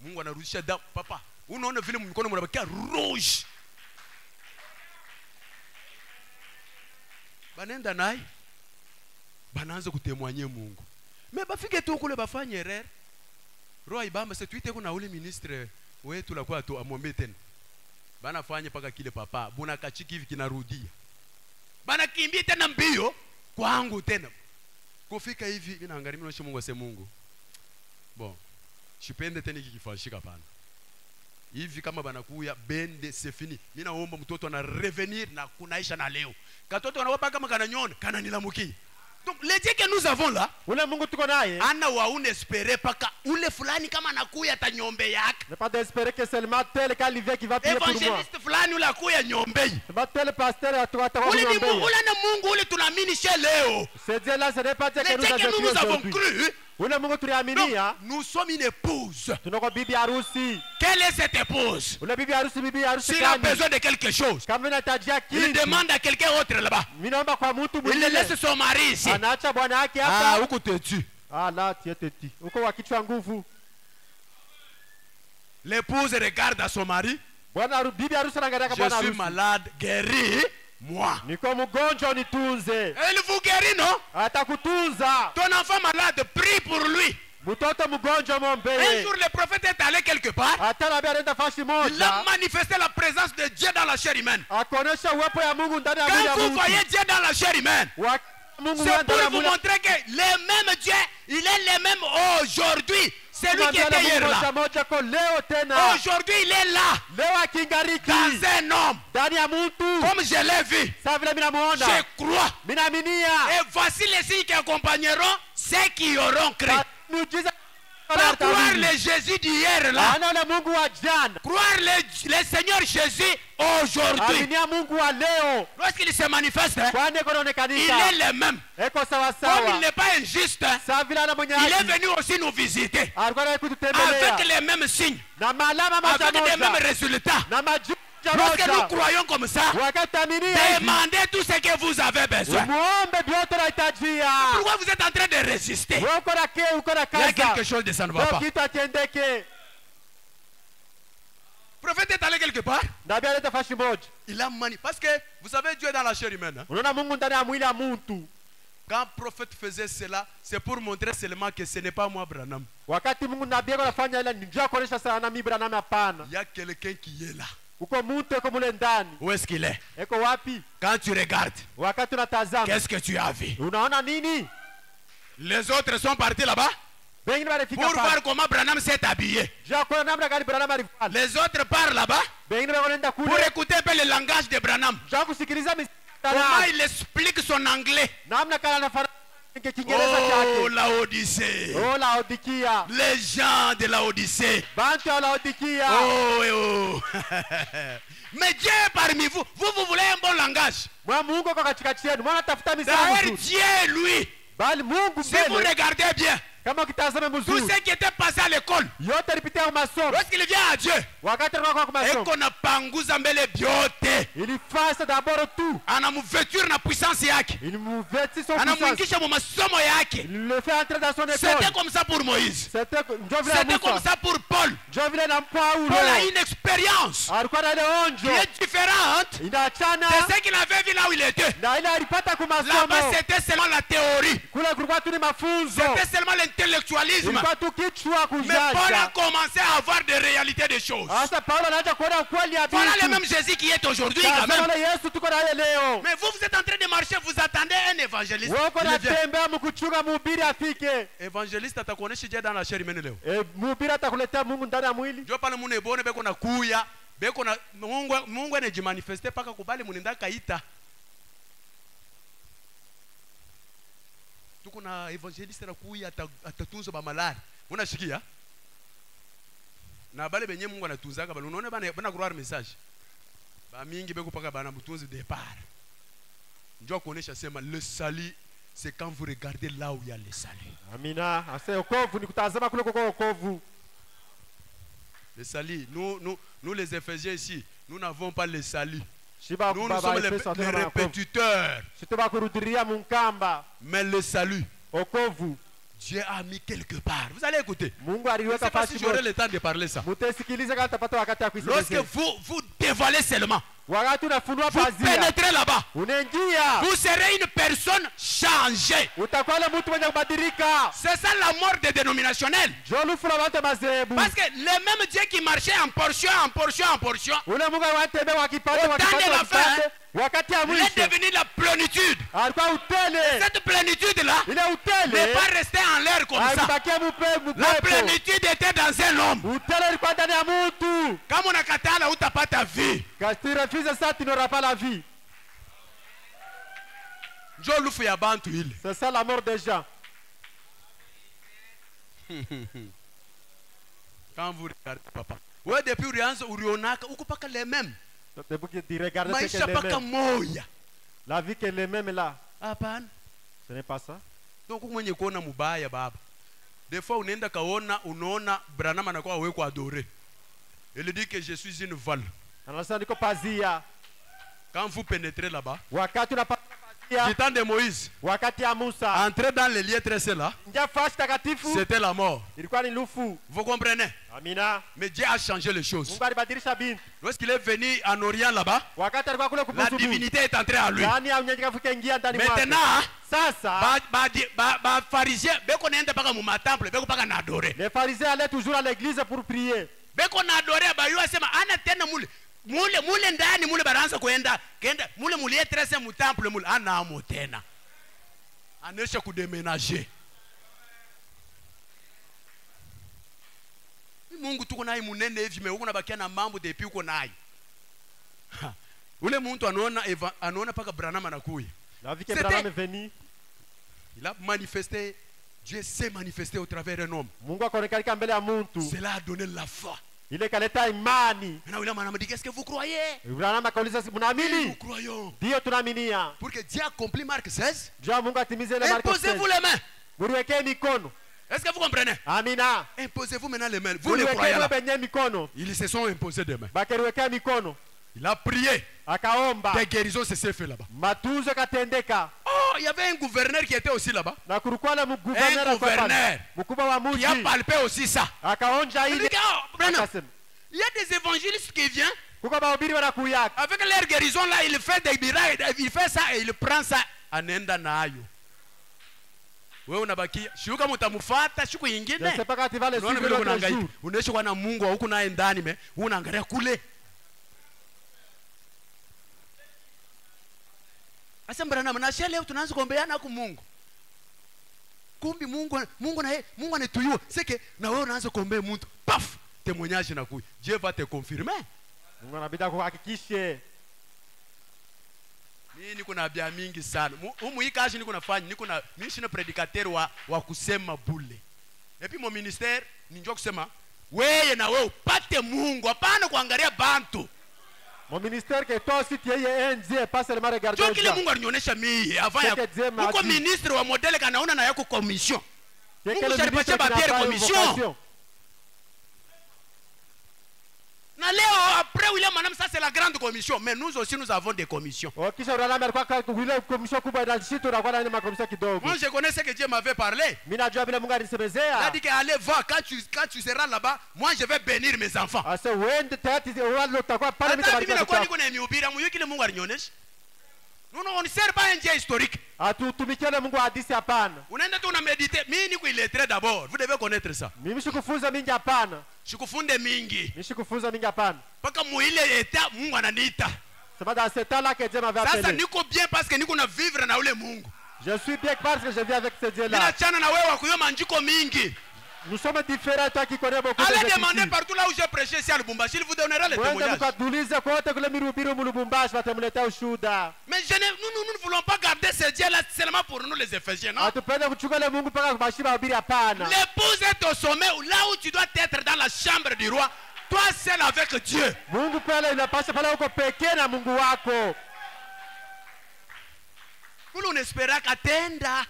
Mungu anarudisha damu. Papa, unaona vile mkono mnabakia rouge. Banenda naye. Banaanza kutemwanye Mungu. Mais bafike tu kule bafanye erreur. Roho ibamba se tuite kuna ule ministre wetu la kwa tu amwambie tena. Bana fanye paka kile papa, buna kachiki hivi kinarudia. Bana kimbia tena mbio kwangu tena. Kufika hivi mimi naangalia mimi Mungu ase Mungu. Bon. Sipende tena kikifashika pana. Hivi kama banakuya bende c'est fini. Mimi naomba mtoto ana revenir na kunaisha na leo. Katoto anawapa kama kananyona, kana nilamuki. Donc les dieux que nous avons là, ule Mungu tuko naye, ana waune espérer paka ule fulani kama anakuya atanyombe yake. Ne pas d'espérer que seulement tel quand il vient qui va prier pour moi. Evangeliste fulani ule akuya nyombei. Seulement tel pasteur atakuwa Ule ni Mungu, nyombei. ule na Mungu ule tunaamini chez leo. Ce Dieu là, ce n'est pas Dieu Les que dieux que nous avons aujourd'hui. cru. Ule Mungu tuliaminia. Donc, nous sommes une épouse. Tunako bibi harusi. Quelle est cette épouse? Ule bibi harusi S'il a gani? besoin de quelque chose, Kama unatajia il kitu, demande à quelqu'un autre là-bas. mimi naomba kwa mtu Il mwingine. laisse son mari ici. Anaacha bwana yake Ah, hapa. huko tetu. Ah là, tu es teti. Uko wa kichwa nguvu. L'épouse regarde à son mari. Bwana bibi harusi anaangalia kwa bwana Je suis harusi. malade, guéris-moi. Niko mgonjwa nitunze. Elle vous guérit, non? Atakutunza. Ton enfant malade, prie pour lui. Mtoto mgonjwa Un mwombee. jour, le prophète est allé quelque part. Hata nabii anaenda fashi Il a moja. manifesté la présence de Dieu dans la chair humaine. Akaonesha uwepo ya Mungu ndani ya mwili Quand ya vous Mungu. voyez Dieu dans la chair humaine, Mungu c'est ndani ya pour vous mwili. montrer que le même Dieu, il est le même aujourd'hui. C'est lui qui était hier là. Moja ko leo tena. Aujourd'hui, il est là, Leo akingariki. dans un homme, Ndani ya mtu. comme je l'ai vu. Sasa vile mimi namuona. Je crois. Minaaminia. Et voici les signes qui accompagneront ceux qui auront cru. Muujiza. Pas croire le Jésus d'hier là. Anaona Mungu wa jana. Croire le Seigneur Jésus aujourd'hui. Aminia Mungu wa leo. Lorsqu'il se manifeste, hein, Kwani il konaonekanisha. est le même. Eko sawa Comme il sawa. n'est pas injuste, hein, Sasa vile ana mwenye il est haki. venu aussi nous visiter. Alikuwa anaye kututembelea. Avec les mêmes signes, Na malama moja avec les mêmes moja. résultats. Na majuja Lorsque nous moja. croyons comme ça, Wakati aminia hivi. demandez tout ce que vous avez besoin. Muombe vyote unahitajia. Pourquoi vous êtes en train de résister? Wewe uko na keo, uko na Il y a quelque kaza. chose de ça ne va pas. Ndio kitu atendeke. Le prophète est allé quelque part. Nabii analeta fashi moja. Il a mani. Parce que vous savez, Dieu est dans la chair humaine. Hein. Unaona Mungu ndani ya mwili ya mtu. Quand le prophète faisait cela, c'est pour montrer seulement que ce n'est pas moi, Branham. Wakati Mungu nabii anafanya ile ni njia kuonesha sana mimi Branham hapana. Il y a quelqu'un qui est là. Uko mtu uko mule ndani. Où est-ce qu'il est? Eko wapi? Quand tu regardes, Wakati unatazama. qu'est-ce que tu as vu? Unaona nini? Les autres sont partis là-bas Wengine walifika pour voir pale. comment Branham s'est habillé. Je kuna namna gani Branham alivala. Les autres partent là-bas Wengine wanaenda pour kule. écouter un peu le langage de Branham. Je kusikiliza Comment mistari. il explique son anglais. Namna kana anafanya Kiingereza Oh, chake. la Odyssée. Oh Laodikia. Les gens de la Odyssée. Bantu ya Laodikia. Oh, oh. Mais Dieu est parmi vous. Vous voulez un bon langage. Mwa Mungu kwa katikati yenu. Mwana tafuta misali D'ailleurs, mzuri. Dieu, lui, Bali Mungu si vous mbele. regardez bien, Kama ukitazama tous mzuri. ceux qui étaient passés à l'école, Yote alipitia masomo. lorsqu'il vient à Dieu, Wakati alikuwa kwa et masomo. qu'on a panguza mbele biote, Ilifasa d'abord tout. anamuveture na puissance yake, Il nous vêtit son puissance. anamuingisha mu masomo yake. Il le fait entrer dans son C'était école. comme ça pour Moïse. C'était C'était comme ça pour Paul. Jovile na Paulo. Paul a une expérience Alikuwa na ile qui onjo. est différente Inaachana de ce qu'il avait vu là où il était. na ile alipata kwa Là-bas, masomo. c'était seulement la théorie. Kule kulikuwa tu ni mafunzo. C'était seulement l'intellectualisme. Ilikuwa tu kichwa Mais Paul a kujaja. commencé à avoir des réalités des choses. Sasa Paulo anaanza kuona ukweli ya Voilà le vitu. même Jésus qui est aujourd'hui quand Sasa même. wale Yesu tuko na yeye leo. Mais vous êtes en train de marcher, vous attendez un évangéliste. Wewe uko Il vient. natembea mkuchunga mhubiri afike. Évangéliste atakuonesha Dieu dans la chair humaine leo. Mhubiri atakuletea Mungu ndani ya mwili. Ndio pale mune bone beko na kuya, beko na Mungu anajimanifeste paka kubali munenda kaita. Tuko na évangéliste na kuya atatunza ba malari. Unashikia? Na bale benye Mungu anatunzaka bale unaona bana croire message. Ba mingi beko paka bana butunzi départ. Ndio kuonesha sema le salut c'est quand vous regardez là où il y a le salut. Amina. Ase okovu ni kutazama kule kwa okovu. Le salut, nous les Éphésiens ici, nous n'avons pas le salut. Shiba Nous sommes les répétiteurs. Sito bakurudiria munkamba. Mais le salut, okovu. Dieu a mis quelque part. Vous allez écouter. Mungu Je ne aliweka sais pas si fasi j'aurai moja. le temps de parler ça. Mutasikiliza kama tapata wakati ya Lorsque kuisemeza. vous dévoilez seulement, Wakati unafunua vous pazia, pénétrez là-bas, unaingia, vous serez une personne changée. utakuwa ile mtu mwenye kubadilika. C'est ça la mort des dénominationnels. Jolufu la watu mazebu. Parce que le même Dieu qui marchait en portion, en portion, en portion, Ule Mungu anatembea wakipande Au temps de wakipande la wakipande. fin, Wakati ya il est mwisho devenu la plénitude. alikuwa utele. Cette plénitude-là Ile n'est utele pas restée en l'air comme ça. alibakia mupepo. La plénitude était dans un homme. Utele ilikuwa ndani ya mtu. Kama unakatala utapata vie. Quand tu refuses ça, tu n'auras pas la vie. Njo lufu ya bantu ile. C'est ça la mort des gens. Quand vous regardez papa. Ouais, depuis urionaka uko paka les mêmes. Depuis que tu regardes ce Maisha qu'elle est paka même. moya. La vie qu'elle est même là. Hapana. Ce n'est pas ça. Donc mwenye kuona mubaya baba. Des fois unaenda kaona unaona Branham anakuwa aweko adoré. Il dit que je suis une voile. Anasema niko pazia. Quand vous pénétrez là-bas, Wakati unapata du pazia. temps de Moïse, Wakati ya Musa. entrer dans les lieux tressés là, Nja fashi takatifu. c'était la mort. Ilikuwa ni lufu. Vous comprenez? Amina. Mais Dieu a changé les choses. Mungu alibadilisha binti. Lorsqu'il est venu en Orient là-bas, Wakati alikuwa kule la kubusu. divinité est entrée en lui. Ndani ya unyenyekevu kaingia ndani mwake. Maintenant, Sasa ba pharisiens beko naenda paka mu matemple beko paka na adorer. les pharisiens allaient toujours à l'église pour prier. Beko na adorer ba yu asema ana tena mule ndani mule baranza kuenda kenda mule mulie trese mu temple mule ana amo tena. Anesha kudeménager. Mungu tuko naye munene hivi me uko nabakia na mambo depuis uko naye. Ule muntu anaona paka Branham anakuya. La vie que Branham est venu. Il a manifesté, Dieu s'est manifesté au travers d'un homme. Mungu akaonekana mbele ya muntu. Cela a donné la foi. Ile kaleta imani. Maintenant, il a dit, qu'est-ce que vous croyez? Branham akauliza Nous mnaamini? croyons. Ndio tunaaminia. Pour que Dieu accomplit Marc 16, Jua Mungu atimize ile Marko 16. imposez-vous les mains. Muriwekee mikono. Est-ce que vous comprenez? Amina. Imposez-vous maintenant les mains. Vous les croyez là. benye mikono. Ils se sont imposés des mains. Bakeriwekea mikono. Il a prié. Akaomba. Des guérisons se sont fait là-bas. Matunzo katendeka. Oh, il y avait un gouverneur qui était aussi là-bas. Na kulikuwa na mgouverneur Un gouverneur mkubwa wa Qui a mji. palpé aussi ça. Akaonja Il dit, ile. oh, Branham, Akasema. il y a des évangélistes qui viennent. Kuko mahubiri wanakuyaka. Avec leur guérison là, il fait des miracles, il fait ça et il prend ça. Anaenda nayo. Wewe unabakia. Shuka mtamfuata siku Je ne nyingine. sais pas quand tu vas le Unaona suivre vile l'autre unahangaika. jour. Unaishi kwa na Mungu huku naye ndani me, unaangalia kule. Asa Branham na leo tunaanza kuombeana kwa Mungu. Kumbi Mungu anatuyua. Seke na wewe unaanza kuombea mtu. Paf! Témoignage na kui. Dieu va te confirmer. Mungu anabidi kuhakikishe. Mimi niko na bia mingi sana. Humu hii kazi niko nafanya, mimi sina predicateur wa kusema bule. Et puis mon ministère ni njoo kusema wewe na wewe upate Mungu, hapana kuangalia bantu. Mon ministère que toi aussi tu es un Dieu, pas seulement regarder Ndio les kile gens. Mungu alinionyesha mimi avant ya Seke Dieu m'a uko dit. ministre wa modele kanaona na yako commission. C'est que Mungu le shalipatia ministre qui n'a papier pas une commission. vocation. Na leo après William Branham ça c'est la grande commission, mais nous aussi nous avons des commissions. Kisha Branham alikuwa ile commission kubwa na sisi tunakuwa na ile makommission kidogo. Moi je connais ce que Dieu m'avait parlé. Mimi najua vile Mungu Il a alinisemezea. dit que allez voir quand tu seras là-bas, moi je vais bénir mes enfants. Asa uende tayari wale utakuwa pale mimi Hata mimi tabariki nakuwa watoto. niko na mihubiri, muyuki kile Mungu alinionyesha. On ne sert pas un Dieu historique. Atutumikiane Mungu hadithi hapana. Unaenda tu unamedite. Mimi niko illettré d'abord. Vous devez connaître ça. Mimi sikufunza mingi hapana. Sikufunde mingi. Mimi sikufunza mingi hapana. Paka muile eta Mungu ananiita. C'est pas dans ce temps-là que Dieu m'avait Sasa appelé. niko bien parce que niko na vivre na ule Mungu. Je suis bien parce que je vis avec ce Dieu-là. Bila chana na wewe wakuyo manjiko mingi. Nous sommes différents, toi qui connais beaucoup de Allez Écritures. demander partout là où j'ai prêché ici à Lubumbashi, il vous donnera les Mwende témoignages. mkatulize kote kule Mirubiro Mulubumbashi watamletea ushuhuda. Mais nous ne voulons pas garder ce Dieu là seulement pour nous les Éphésiens, non? Hatupende kuchukua ile Mungu mpaka kubashiri mahubiri hapana. L'épouse est au sommet, là où tu dois être dans la chambre du roi, toi seul avec Dieu. Mungu pale inapasha pale uko pekee na Mungu wako. Kule unespera katenda.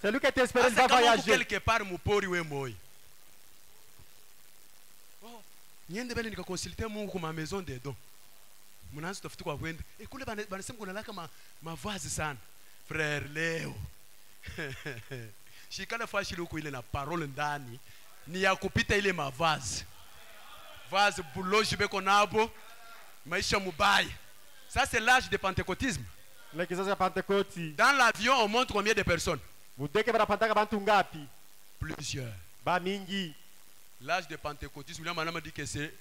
Celui qui t'espère va Asa kama uko voyager. quelque part mupori we moi. Oh, niende bele nikakonsulte Mungu kwa maison des dons. Mnaanza tafuta kwa kwenda. Kule banasema kuna laka mavazi sana. Frère Leo. shikale fashi huko ile na parole ndani ni ya kupita ile mavazi. Vazi buloji beko nabo maisha mubaya. Ça c'est l'âge de pentecôtisme. Le kizazi ya Pentekoti. Dans l'avion on montre combien de personnes? Mudeke banapandaka bantu ngapi? Plusieurs. Ba mingi. L'âge de pentecôtisme, William Branham dit que c'est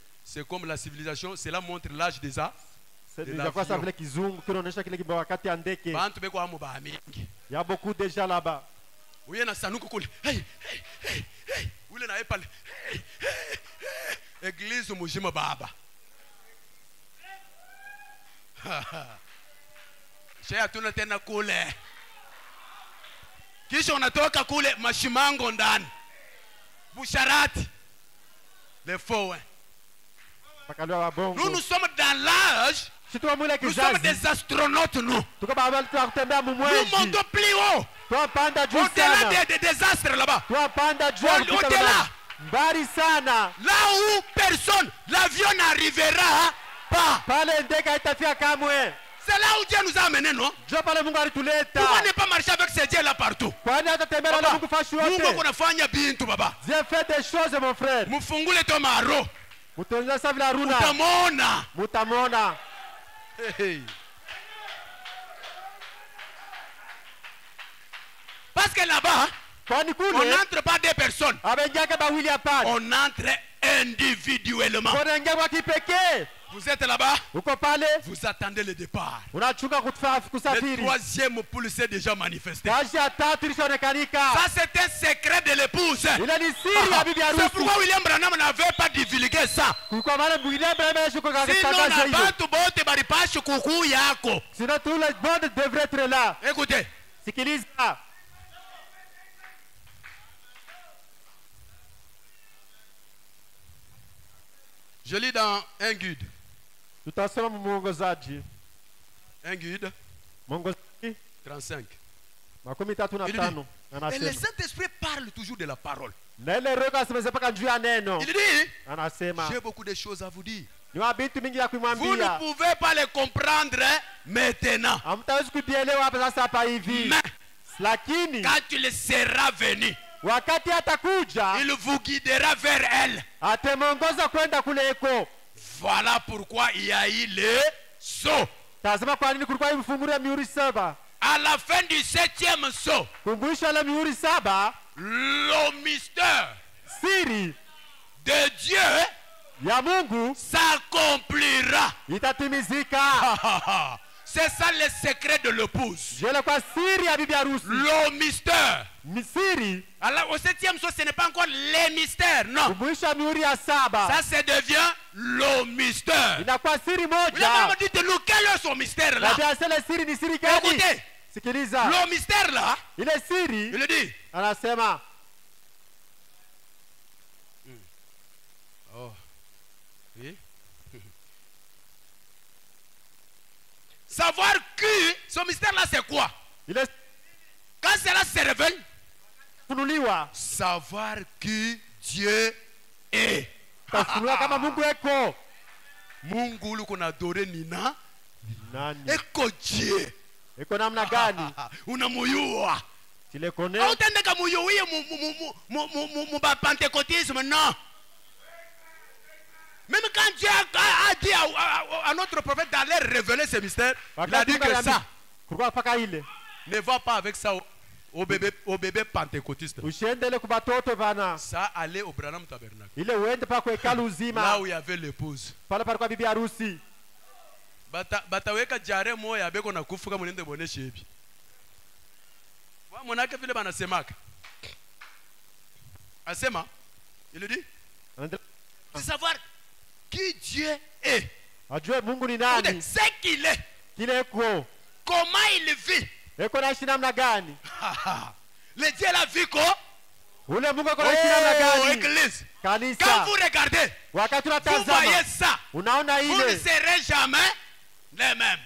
comme la civilisation, cela montre l'âge des arts. C'est quoi ça vile kizungu kinaonyesha kile kibao wakati ya ndeke. Bantu beko amo ba mingi. Ya beaucoup déjà là-bas. Uye na sanuku kule. Hey. Ule na epale. Hey. Église mujima baba. Shaya tuna tena kule. Kisha unatoka kule mashimango ndani. Busharati. Les faux. Nous sommes dans l'âge. Nous sommes des astronautes, nous. Nous montons plus haut. Au-delà des astres là-bas. Au-delà. Là où personne, l'avion n'arrivera pas. C'est là où Dieu nous a amenés, non? Pourquoi ne pas marcher avec ces dieux là partout? Dieu fait des choses, mon frère. Mutamona. Hey. Parce que là-bas, on n'entre pas des personnes. On entre individuellement. Vous êtes là-bas. Vous attendez le départ. Le troisième poule s'est déjà manifesté. Ça c'est un secret de l'épouse. C'est pourquoi William Branham n'avait pas divulgué ça. Sinon tous les bons devraient être là. Écoutez. Je lis dans un guide. Un guide 35. Il dit, et le Saint-Esprit parle toujours de la parole. Il dit, j'ai beaucoup de choses à vous dire. Vous ne pouvez pas les comprendre maintenant. Mais quand tu le seras venu, il vous guidera vers elle. Voilà pourquoi il y a eu le saut. À la fin du 7e saut, le mystère de Dieu s'accomplira. C'est ça le secret de l'épouse. Le mystère. Alors au 7e saut, ce n'est pas encore les mystères, non. Ça se devient le mystère. Dites-nous quel est son mystère là. Écoutez, le mystère là, il le dit. Oh. Oui. Savoir que ce mystère là c'est quoi? Quand cela se révèle, savoir que Dieu est. Mungu uko na dore nina eko Dieu unamuyua autendeka muyuie mu pentecôtisme, non. Même quand Dieu a dit à notre prophète d'aller révéler ce mystère, il a dit que ça ne va pas avec ça au bébé pentecôtiste. Ça allait au Branham Tabernacle. Là où il y avait l'épouse. Bataweka jare moya beko na kufuka munende bone shebi. Wa monake vile banasemaka. Asema, il dit de savoir qui Dieu est. C'est qu'il est. Comment il vit. Le Dieu l'a vu quoi? Oh, église. Quand vous regardez, vous voyez ça. Vous ne serez jamais les mêmes.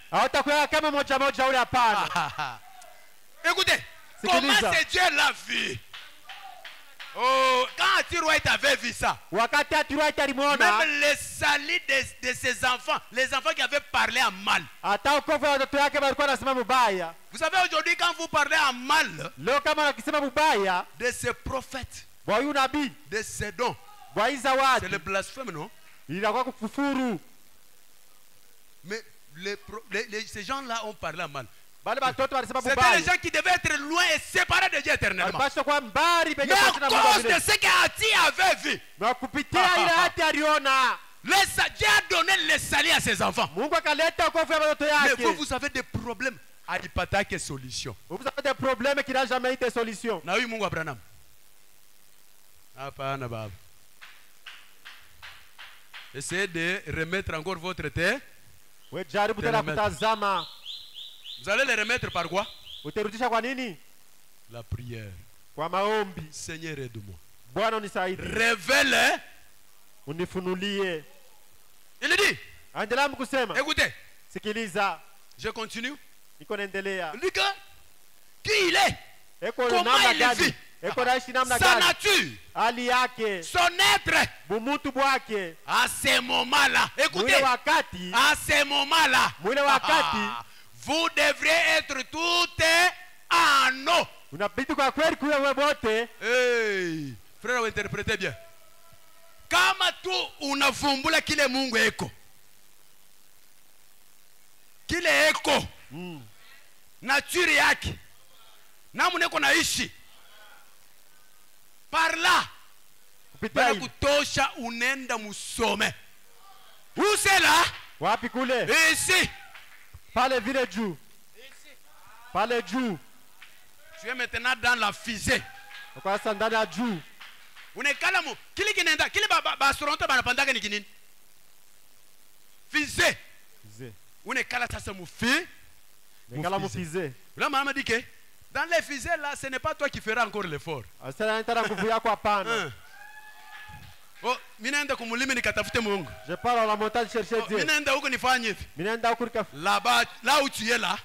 Écoutez, comment ce Dieu l'a vu? Oh, quand Atiroite avait vu ça, wakati Atiroite alimwona, même les salis de ses enfants, les enfants qui avaient parlé en mal. hata ukovu wa watoto yake walikuwa wanasema mubaya. Vous savez, aujourd'hui, quand vous parlez en mal Leo kama wakisema mubaya de ces prophètes, bwa huyu nabii, de ces dons, bwa hiza c'est watu, le blasphème, non? inakuwa kufufuru. Mais ces gens-là ont parlé en mal. Bale batoto walisema C'était mubaya. les gens qui devaient être loin et séparés de Dieu éternellement. Walipaswa kuwa mbali penye Mais à kati na Mungu cause de vile. ce qu'Ati avait vu, Na kupitia ile hati aliona, Dieu a donné les salis à ses enfants. Mungu akaleta ukovu ya watoto Mais yake. vous avez des problèmes. Alipata que solution. Vous avez des problèmes qui n'ont jamais été solution. Na huyu Mungu Abraham. Hapana baba. Essayez de remettre encore votre terre. We jaribu tena Telemeta. kutazama. Vous allez les remettre par quoi? Uterudisha kwa nini? La prière. Kwa maombi. Seigneur, aide-moi. Bwana unisaidie. Révèle. Unifunulie. Il dit, Endelea mkusema. écoutez, Sikiliza. je continue. Niko naendelea. Il dit que qui il est, Eko comment namna il gani? vit, Eko naishi namna sa gani? nature, Hali yake. son être, Bumutu bwake. à ce moment-là. Écoutez, Mwile wakati. à ce moment-là, Mwile wakati. vous devriez être tout en eau. Unabidi kwa kweli kuwe wote. Hey, frère, interprétez bien. Kama tu unavumbula kile Mungu eko, kile eko nature yake, namna eko naishi, par là Kupitia bila hivi. kutosha unenda musome. Où c'est là? Wapi kule? Ici. Pale vile juu. Pale juu. Tu es maintenant dans la fusée. Kwa sasa ndani ya juu. Unekala mu kile kinaenda kile basoronto banapandaka ni kinini? Fusée. Ze. Unekala sasa mu fi. Nekala mufize. Là maman dit que dans les fusées là, ce n'est pas toi qui feras encore l'effort. Asana nitara nguvu yako hapana. Oh, mimi naenda kumulimi nikatafute Mungu. Je pars à la montagne chercher Mimi Dieu. naenda huko nifanye hivi. Mimi naenda huko nika Là-bas, là où tu es là,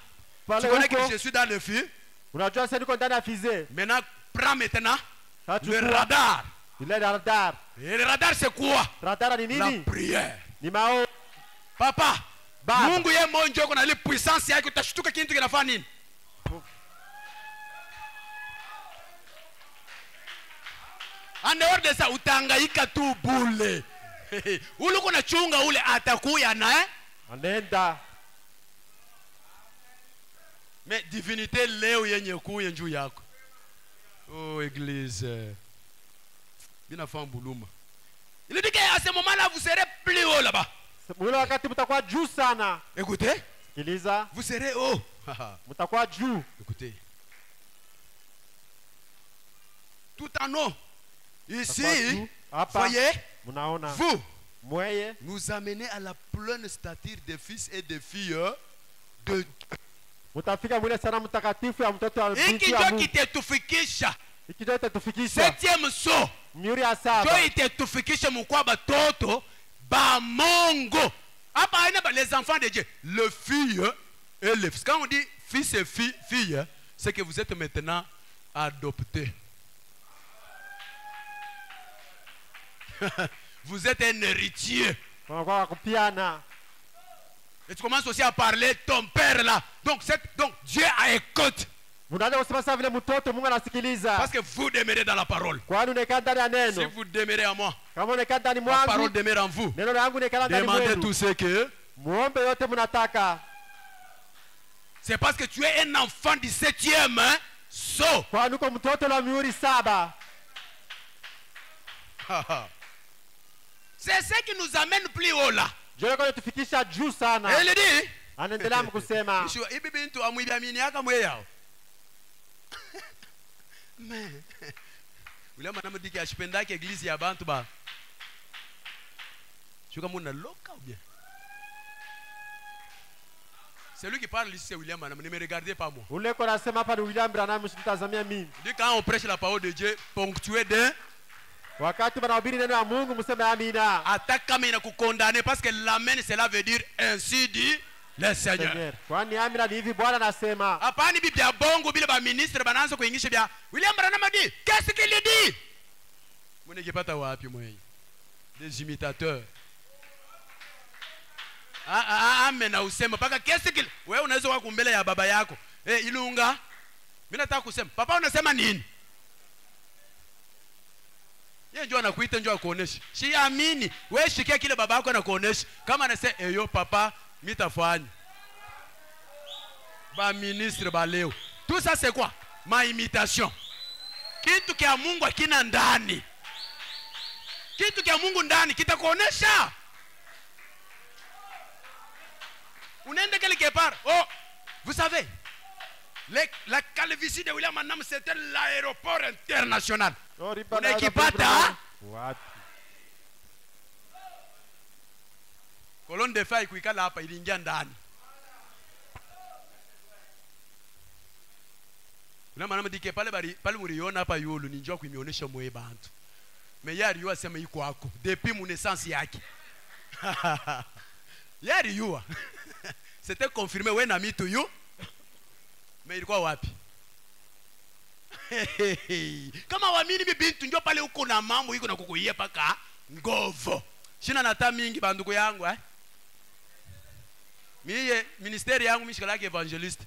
pale tu connais que huko. je suis dans le feu. Unajua sasa niko ndani ya fize. Maintenant, prends maintenant Sasa le chukua radar. ile radar. Et le radar c'est quoi? Radar ni La nini? prière. Ni mao. Papa, Baba. Mungu yeye mmoja yuko na ile puissance yake, utashtuka kitu kinafanya nini? En dehors de ça, utahangaika tu bule. Ule uko nachunga ule atakuya na Anaenda. mais divinité leo yenye kuya njuu yako. Oh église. Binafanya buluma. Il dit qu'à ce moment-là vous serez plus haut là-bas. Ule wakati mtakuwa juu sana. Écoutez, Sikiliza. vous serez haut. Mtakuwa juu. Écoutez. Tout en haut. Ici, Mtakuwa juu. Hapa. voyez, Mnaona. vous Mweye. nous amenez à la pleine stature des fils et des filles de Mtafika mwile sana mtakatifu ya mtoto wa hiki binti ya ndio Mungu. kitetufikisha Hiki ndio itatufikisha. 7e saut. Mihuri ya Ndio saba. itetufikisha mukwa batoto ba Mongo. Hapa haina les enfants de Dieu, le fille et le fils. Quand on dit fils et fille, c'est que vous êtes maintenant adoptés. Vous êtes un héritier. Wanakuwa kupiana. Et tu commences aussi à parler ton père là. Donc Dieu a écoute. Mnaanza kusema sasa vile mtoto Mungu anasikiliza. Parce que vous demeurez dans la parole. Kwani unakaa ndani ya Si neno. vous demeurez à moi, Kama unakaa ndani la parole mwangu, demeure en vous. neno langu unakaa ndani Demandez mwenu. tout ce que. Muombe yote mnataka. C'est parce que tu es un enfant du 7e saut. Kwani uko mtoto la mihuri saba. C'est ce qui nous amène plus haut là. Ndio kwa tufikisha juu Et sana. il dit, Anaendelea mkusema. ibi bintu amwibamini yaka mweyao. Mais ule mwanamke diki ashipendake eglise ya bantu ba. Shuka muna loka ou bien? Celui qui parle ici c'est William Branham, ne me regardez pas moi. Ule kwa nasema hapa ni William Branham, msitazamia mimi. Dit quand on prêche la parole de Dieu ponctuée d'un Wakati wanahubiri neno la Mungu mseme amina. attaque comme il a condamné parce que l'amen cela veut dire ainsi dit le Seigneur. Seigneur. Kwani amina ni hivi Bwana anasema. Hapana bibi ya bongo bila ba ministre banaanza kuingisha bia. William Branham dit, qu'est-ce qu'il dit? Unekipata wapi mwenye? Des imitateurs. Amen na usema paka kesi kile. Wewe unaweza wako mbele ya baba yako. Ilunga. Mimi nataka kusema, papa unasema nini? Yeye njoo anakuita njoo akuoneshe. Siamini. Wewe shikia kile baba yako anakuonesha. Kama anasema yo papa, mimi tafanya. Ba ministre ba leo. Tout ça c'est quoi? Ma imitation. Kitu kia Mungu akina ndani. Kitu kia Mungu ndani kitakuonesha. Unaenda quelque part. Oh, vous savez, la calvitie de William Branham c'était l'aéroport international. Unakipata? Wapi? Colonne de feu kuikala hapa iliingia ndani. William Branham dike pale muriona hapa yulu ni njoo kuimionyesha mwe bantu. Mais yari yua sema iko wako depuis mon naissance yake. Yari yua. C'était confirmé when I meet to you. Mais ilikuwa wapi? Kama waamini bintu njoo pale uko na mambo iko na kukuia paka ngovo. Shina nata mingi banduko yangu Miye ministeri yangu mishikala evangelist.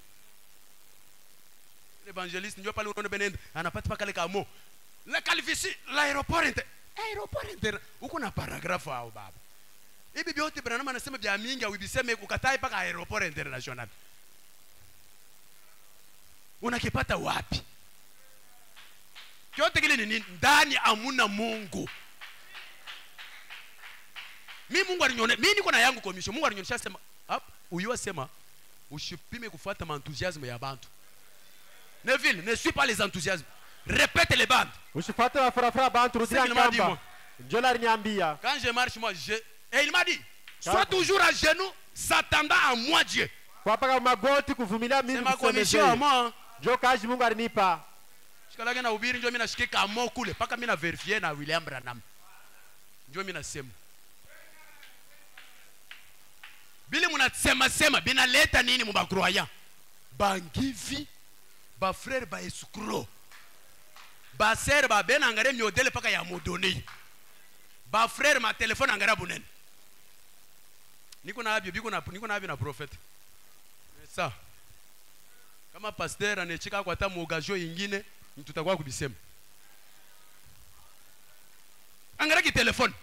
Evangelist njoo pale unaona benendo anapata paka le kamo. La calvitie l'aéroport inter. Uko na paragrafu au baba. Hivi biote Branham anasema vya mingi au biseme kukatai paka aeroport international. Unakipata wapi? Kyote kile ni nini? Ndani amuna Mungu. Mimi Mungu alinione, mimi niko na yangu commission. Mungu alinionyesha sema, uyua sema usipime kufuata enthousiasme ya bantu. Neville, ne suis pas les enthousiasmes. Répète les bandes. Usifuate wafurafura bantu rudia kamba. Njoo aliniambia. Quand je marche moi, et il m'a dit, sois toujours à genoux, s'attendant à moi Dieu. Kwa paka magoti kuvumilia mimi. C'est ma commission à moi. Njoo kazi Mungu alinipa. Shikalage na ubiri njoo mimi nashikika amo kule paka mimi na verifie na William Branham. Njoo mimi nasema. Bili munasema binaleta nini mu bakroya? Bangivi, ba frère ba escroc. Ba sœur ba ben angare miodele paka ya modoni. Ba frère ma téléphone angara bunene. Niko na abi na prophète. Ça. Kama pasteur anechika kwa tamu ogajo ingine, tutakuwa kubisema. Angara ki telefone.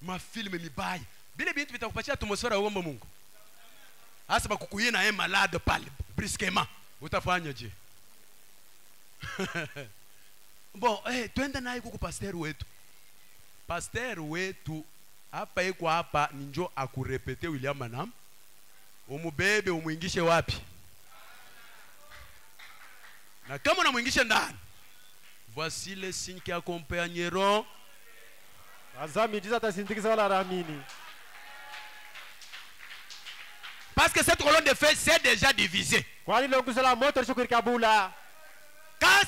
Ma filme mibaya. Bile bintu vitakupatia atmosfera uomba Mungu. Hasa bakukuye na malade pale brusquement. Utafanya je? Bon, twende naye kuku pasteur wetu. Pasteur wetu hapa iko hapa ninjo akurepete William Branham. Umubebe umuingishe wapi? Na kama unamuingisha ndani, voici les signes qui accompagneront. Azami diza tasindikiza wala ramini. Parce que cette colonne de feu s'est déjà divisée. Quand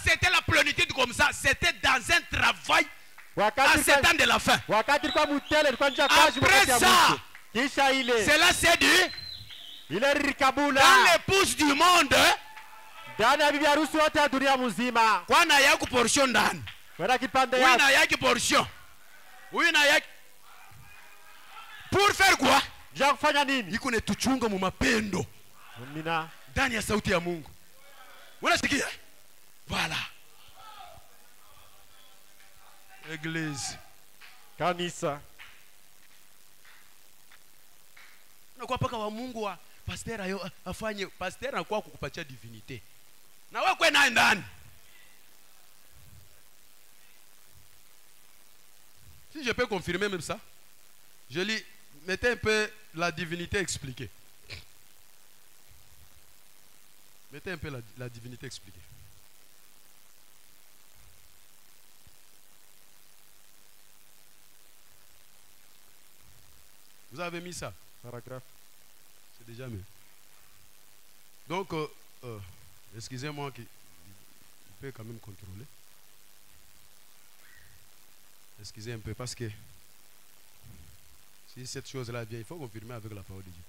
c'était la plénitude comme ça, c'était dans un travail à 7 ans de la fin. Après ça, cela s'est dit dans l'épouse du monde. Kwa na yako portion ndani. Oui na yako portion. Oui na yako. Pour faire quoi? Iko netuchunga mu mapendo. Amina. Ndani ya sauti ya Mungu. Unasikia? Voilà. Église. Kanisa. Unakuwa paka wa Mungu wa pasteur ayo afanye pasteur anakuwa kukupatia divinité. Na wewe kwa naye ndani. Si je peux confirmer même ça. Je lis, mettez un peu la divinité expliquée. Mettez un peu la divinité expliquée. Vous avez mis ça? Paragraphe. C'est déjà mieux. Donc, excusez-moi, il peut quand même contrôler. Excusez un peu parce que si cette chose-là vient, il faut confirmer avec la parole de Dieu.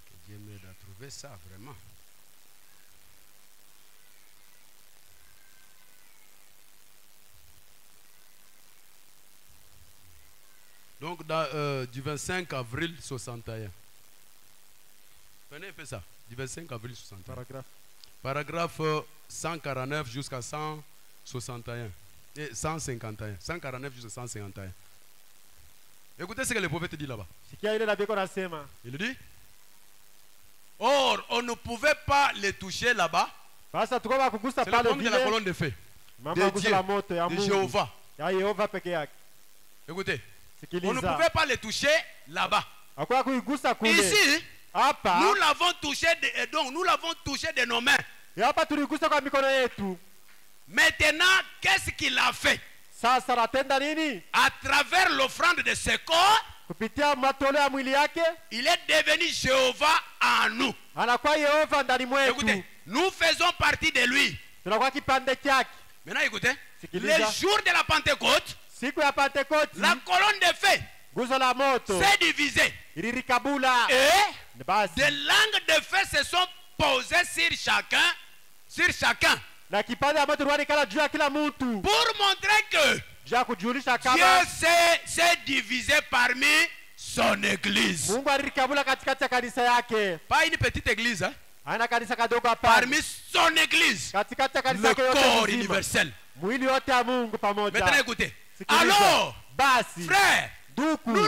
Que Dieu m'aide à trouver. trouver ça vraiment. Donc, du 25 avril 61. Prenez un peu ça. Du 25 avril 61. Paragraphe. Paragraphe 149 jusqu'à 161. Et 151. 149 jusqu'à 151. Écoutez ce que le prophète dit là-bas. Sikia ile nabii anasema. Il dit: or, on ne pouvait pas les toucher là-bas. Sasa tuko kugusa C'est le pale problème de la vile. colonne de feu. Mambo De ya kugusa la moto ya de Mungu. Jéhovah. Ya Yehova peke yake. Écoutez, on ne Sikiliza. pouvait pas les toucher là-bas. Hakuna kuigusa kule. Ici, Hapa. nous l'avons touché, donc nous l'avons touché de nos mains. Hapa tuligusa kwa mikono yetu. Maintenant, qu'est-ce qu'il a fait? Sasa anatenda nini? À travers l'offrande de ce corps, Kupitia matoleo ya mwili yake il est devenu Jéhovah en nous. anakuwa Yehova ndani mwetu. Écoutez, nous faisons partie de lui. Tunakuwa kipande chake. Maintenant, écoutez, Sikiliza. le jour de la Pentecôte, Siku ya Pentekoste, la colonne de feu nguzo la moto s'est divisée. ilirikabula. Et Basi des langues de feu se sont posées sur chacun, na kipande ya moto ruanikala juu ya kila mtu, pour montrer que juu ya kujulisha Dieu kama s'est divisé parmi son église. Mungu alirikabula katikati ya kanisa yake. Pas une petite église, hein? Haina kanisa kadogo hapa, Parmi son église, katikati ya kanisa le yake yote corps mzima, universel. mwili wote ya Mungu Maintenant pamoja. écoutez. Sikiliza. Alors, Basi frère, duku, nous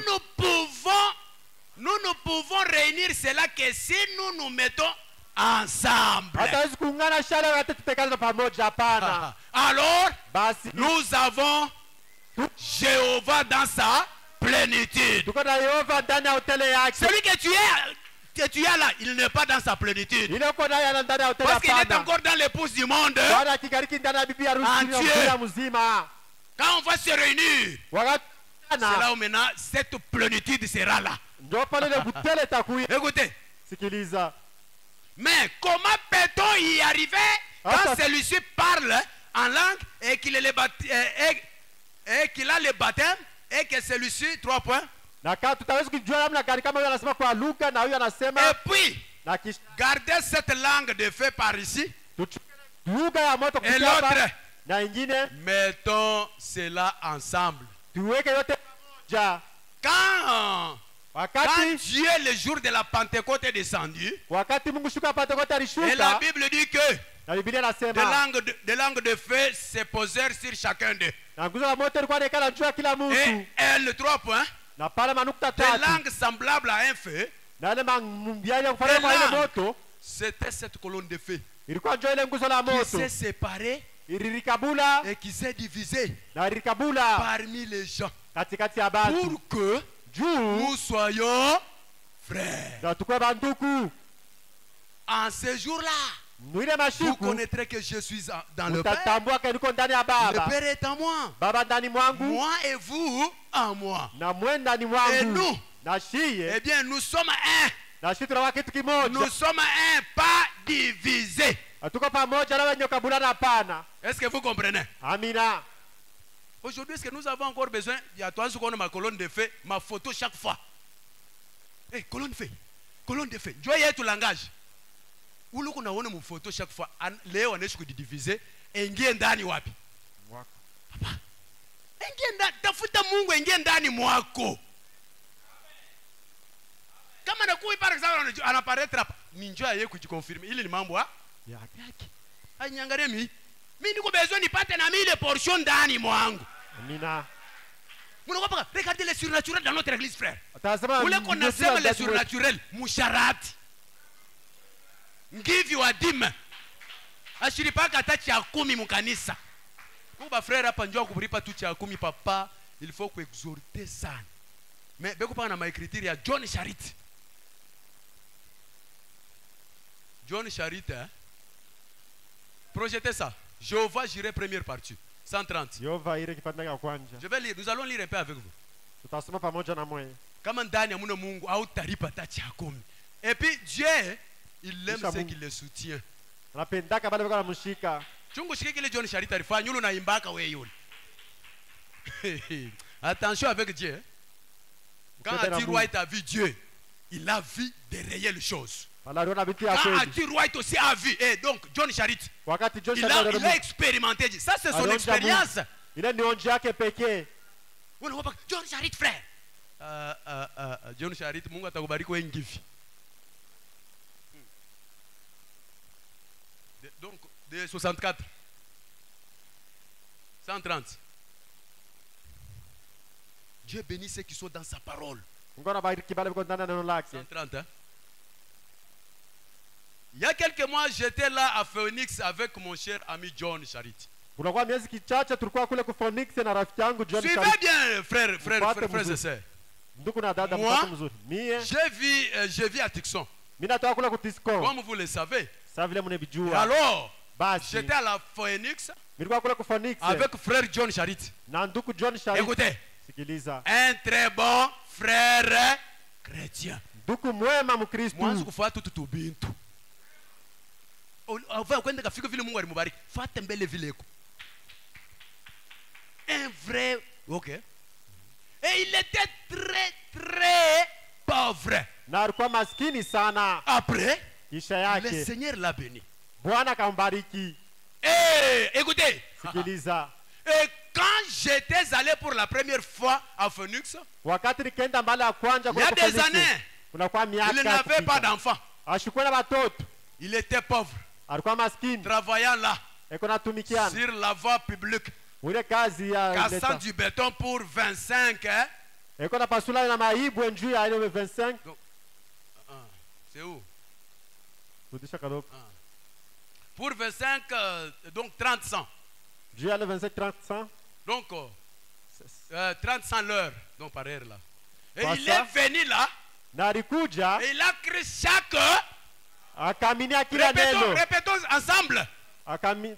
ne pouvons réunir cela que si nous nous mettons ensemble. hatawezi kuungana shale wakati tutekana pamoja, hapana. Alors, Basi nous avons Jéhovah dans sa plénitude. tuko na Yehova ndani ya hoteli yake. Celui que tu as là, il n'est pas dans sa plénitude. Ile uko naye ana ndani ya hoteli, Parce qu'il est hapana. encore dans l'épouse du monde. Bwana akigariki ndani ya bibi harusi Entier. ya dunia mzima. Quand on va se réunir, Wakati c'est là où maintenant cette plénitude sera là. ndio pale ile butele itakuya. Écoutez, Sikiliza. mais comment peut-on y arriver quand Attends. celui-ci parle en langue et qu'il est et qu'il a le baptême et que celui-ci, 3 points, Na kama tutaweza kujua namna gani kama huyu anasema kwa lugha na huyu anasema et puis na kisha garder cette langue de feu par ici tuchukue lugha ya moto et kupitia hapa l'autre, na ingine mettons cela ensemble. tuweke yote pamoja. Quand Wakati Dieu, le jour de la Pentecôte, est descendu, wakati Mungu shuka Pentekoste et la alishuka, Bible dit que na Biblia des inasema langues de feu se posèrent sur chacun d'eux. na nguzo la moto ilikuwa inaikala juu ya kila Et mtu, elle, 3 points, na pale manukta des tatu langues semblables à un feu, na ile mambia ile kufanana kwa ile moto c'était cette colonne de feu ilikuwa njoo ile nguzo la qui moto s'est séparée ilirikabula et qui s'est divisée na ilirikabula parmi les gens katikati ya batu pour que juu nous soyons frères. na tukue banduku. En ce jour-là, Mwile vous mashiku connaîtrez que je suis dans le Père. utatambua ke niko ndani ya Le Baba, Père est en moi. Baba ndani mwangu Moi et vous en moi. na mwe ndani Et mwangu, nous, na shiye eh bien, nous sommes un. na shi tunakuwa kitu Nous kimoja, sommes un, pas divisés. tuko pamoja na wenye kabulana, hapana. Est-ce que vous comprenez? Amina. Aujourd'hui, est-ce que nous avons encore besoin? Il y a toi, ce qu'on a ma colonne de feu, ma photo chaque fois. Hey, colonne de feu. Colonne de feu. Joyeux tout langage. Ulu kunaona mu photo chaque fois. Leo anaishi kudidivize. Ingie ndani wapi? Mwako. Papa. Ingie ndani. Tafuta Mungu ingie ndani mwako. Kama nakuwa par exemple anaparaître hapa. Ni njoo yeye kujikonfirme. Ili ni mambo yake. Anyangalie mimi. Mimi niko besoin nipate na mimi ile portion ndani mwangu. Amina. Mnakopa regardez les surnaturels dans notre église, frère. Atasema Ule qu'on asema les surnaturels, musharati. Give you a dime. Ashiripaka hata cha 10 mkanisa. Kuba frère hapa njoo kulipa tu cha 10 papa, il faut kuexhorter sana. Mais beko pa na maécriture ya John Charity. John Charity, hein? Projetez ça. Jéhovah j'irai première partie. 130. Yehova ile kipande cha kwanza. Je vais lire, nous allons lire un peu avec vous. Tutasoma pamoja na mwe. Kama ndani ya muna Mungu au taripa hata cha 10. Et puis Dieu, il aime ceux qui le soutiennent. Anapendaka bale bako namshika. Chungu shike kile John Charity alifanya yule unaimbaka wewe yule. Attention avec Dieu. Quand tu vois ta vie Dieu, il a vu des réelles choses. Wanaliona vitu ya Quand kweli. Arthur White aussi a vu, et donc John Charit, Wakati John il Charit a expérimenté. Ça, c'est son alionja expérience. Mungu. Ile ni onjo yake pekee. John Charit, frère. John Charit, Mungu atakubariki wengi hivi. Donc, de 64, 130. Dieu bénit ceux qui sont dans sa parole. Mungu anabariki bale biko ndani ya neno lake. 130, hein? Il y a quelques mois, j'étais là à Phoenix avec mon cher ami John Charit. Kunakuwa miezi kichache tulikuwa kule ku Phoenix na rafiki yangu John Suivez Charit. bien, frères et sœurs. Ndugu na dada, Moi, mpate mzuri. Mie je vis à Tucson, mimi natoka kule ku Tisco. comme vous le savez. Sasa vile Et mnabijua. alors, Basi j'étais à la Phoenix nilikuwa kule ku Phoenix avec frère John Charit. na ndugu John Charit. Écoutez, Sikiliza. un très bon frère chrétien. Ndugu mwema Mwanzo Mkristo. kufuata tu bintu. Ava kwenda kafika vile Mungu alimubariki. Fuata mbele vile iko. Un vrai, OK. Et il était très pauvre. Na alikuwa maskini sana. Après, Kisha le yake Seigneur l'a béni. Bwana kambariki. Et écoutez, Sikiliza. et quand j'étais allé pour la première fois à Phoenix, Wakati nikaenda mbali ya kwanza il y a kule ku des Phoenix. années, Kunakuwa miaka. il n'avait kupita. pas d'enfant. Ashikuwa na watoto. Il était pauvre, Alikuwa maskini. travaillant là, Eko natumikiana. sur la voie publique, Ile kazi ya cassant leta. du béton pour 25, hein? Eko na pasula na maibu njuu ya ile 25. C'est où? Rudisha kadogo. Pour 25, donc 30 cents. Njuu ya ile 25 30 100. Donc, 30 cents l'heure, donc par heure là. Et Kwa il saa. est venu là, Na alikuja et il a créé chaque... akaminia kila neno. Répétons ensemble.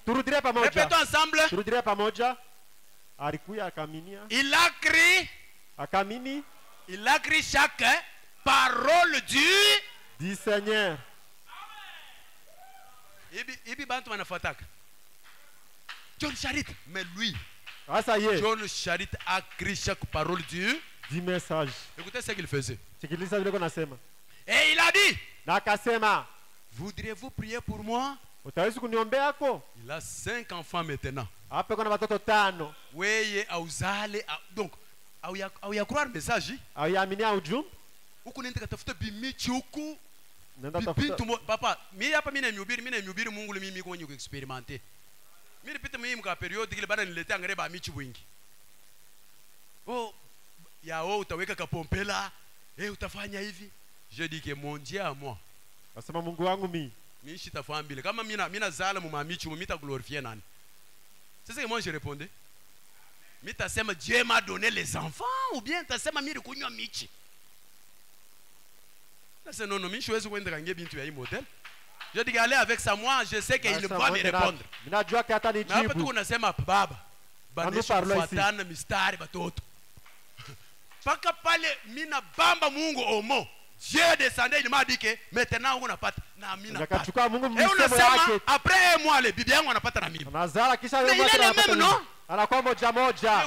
Turudire pamoja. Répétons ensemble. Turudire pamoja. Alikuya akaminia. Il a créé, Akamini chaque parole du Seigneur. Ibi bantu wanafuataka. John Charit, mais lui, Sasa ye John Charit a créé chaque parole di message. Écoutez ce qu'il faisait. Sikiliza vile kunasema. Et il a dit, Na akasema, voudriez-vous prier pour moi? utawezi kuniombea ko? Il a 5 enfants maintenant. Hapa kuna watoto 5. Weye auzale donc au ya croire message Au yaaminia ujumbe. huku nenda katafuta bimichi huku Nenda tafuta. bintu papa mimi hapa mimi nimehubiri Mungu mimi kwenye kuexperimenter mimi nipita mimi mka period ile bana niletea ngareba michi wingi utaweka kapompela utafanya hivi je dis que mon Dieu à moi Nasema Mungu wangu mimi sitafahamu bile kama mimi nazala mumamichi mimi ta glorifier nani. C'est ce que moi je répondais. Mais tasema Dieu m'a donné les enfants ou bien tasema mimi kunywa michi. C'est non, mimi siwezi kwenda kangie bintu ya hii model. Je dis aller avec ça moi, je sais qu'il va me répondre. Ninajua hata Na hapa tu nijibu. unasema baba. Banesha kufuatana mistari batoto. Paka pale mina bamba Mungu omo. Dieu descendait, il m'a dit que maintenant on napata na mimi napata. Akachukua Mungu Et msemo unasema yake. après moi le bibi yangu anapata na mimi. Anazala kisha Mais il est le même, non? Anakuwa moja.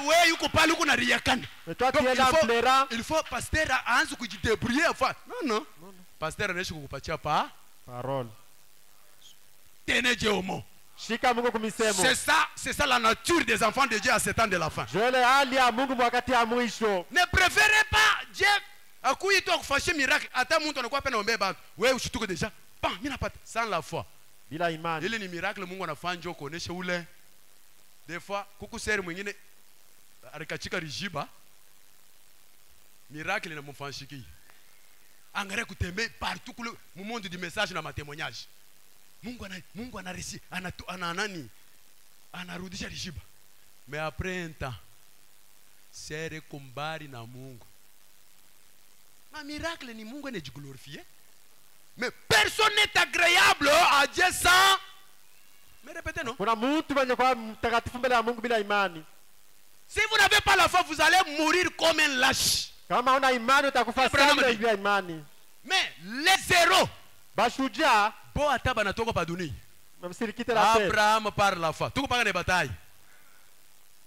Wewe yuko pale huko na riakana. Mais toi tu Donc, es là plera. il faut pasteur aanze kujidébrouiller enfin. Non. Pasteur anaishi kukupatia pa Parole. teneje omo. Shika Mungu kumisemo. C'est ça la nature des enfants de Dieu à ce temps de la fin. Joele hali ya Mungu wakati ya mwisho. Ne préférez pas Dieu akuitwa kufanyia miracle hata mtu anakuwa pena ombe bantu. Wewe ushituke deja. Mimi napata sans la foi. Bila imani. Ile ni miracle Mungu anafanya kuonesha ule. Des fois kuku seri mwingine alikachika rijiba. Miracle inamfanyishiki. Angare kutembe partout kule mu monde du message na témoignage. Mungu anarisi anarudisha rijiba. Mais après un temps sere kumbari na Mungu. Ma miracle ni Mungu anajiglorifier. Mais personne n'est agréable à Dieu sans. Mais répétez non. Kuna mtu mwenye kwa mtakatifu mbele ya Mungu bila imani. Si vous n'avez pas la foi, vous allez mourir comme un lâche. Kama una imani utakufa sana bila imani. Mais les zéros. Bashujaa Bo ataba natoka pa dunia. msirikite la terre. Abraham par la foi. Tuko panga ne bataille.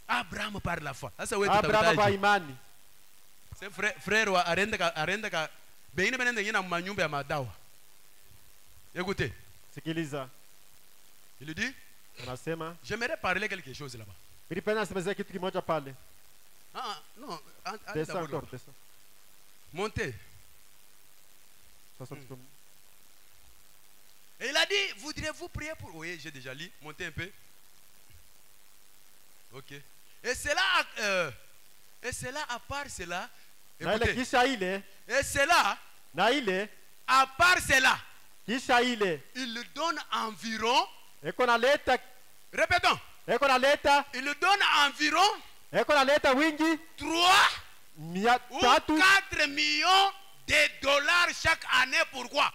Abraham par la foi. Sasa wewe Abraham kwa tutabataille. imani. C'est frère wa arenda ka bengine benende ngina manyumba ya madawa. Écoutez, Sikiliza. il dit, Anasema, j'aimerais parler quelque chose là-bas. nilipenda nisemezee kitu kimoja pale. Ah, non, allez Descends d'abord encore, là-bas. descends. Montez. Sasa tuko- Et il a dit, voudriez-vous prier pour... Oui, j'ai déjà lu. Montez un peu. Ok. Et cela, à part cela, Na ile écoutez, kisha ile, et cela, na ile, à part cela, kisha ile, il donne environ, eko naleta, répétons, eko naleta, il donne environ eko naleta wingi 3 mia ou tatu, 4 millions de dollars chaque année. Pourquoi?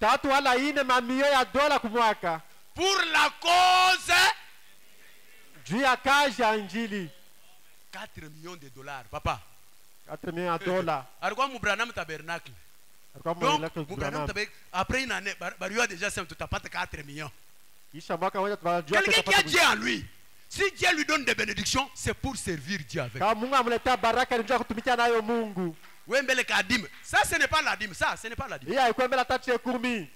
tatu wala ine mamio ya dola kumwaka. Pour la cause, Juu ya kazi ya injili. 4 millions de dollars, papa. 4 millions ya dola. Alikuwa Branham Tabernacle. Alikuwa Donc, mweleka Branham Branham. Tabernacle, après une année, Barua déjà c'est tu tapate 4 millions. Kisha mwaka moja tunajua Quelqu'un qui a tutapata Dieu en lui, si Dieu lui donne des bénédictions, c'est pour servir Dieu avec. kama Mungu amletea baraka ni njia ya kutumikia nayo Mungu. Wembele ka dîme. Ça, ce n'est pas la dîme. Ça, ce n'est pas la dîme. Hii haikuwa mbele tatu ya 10.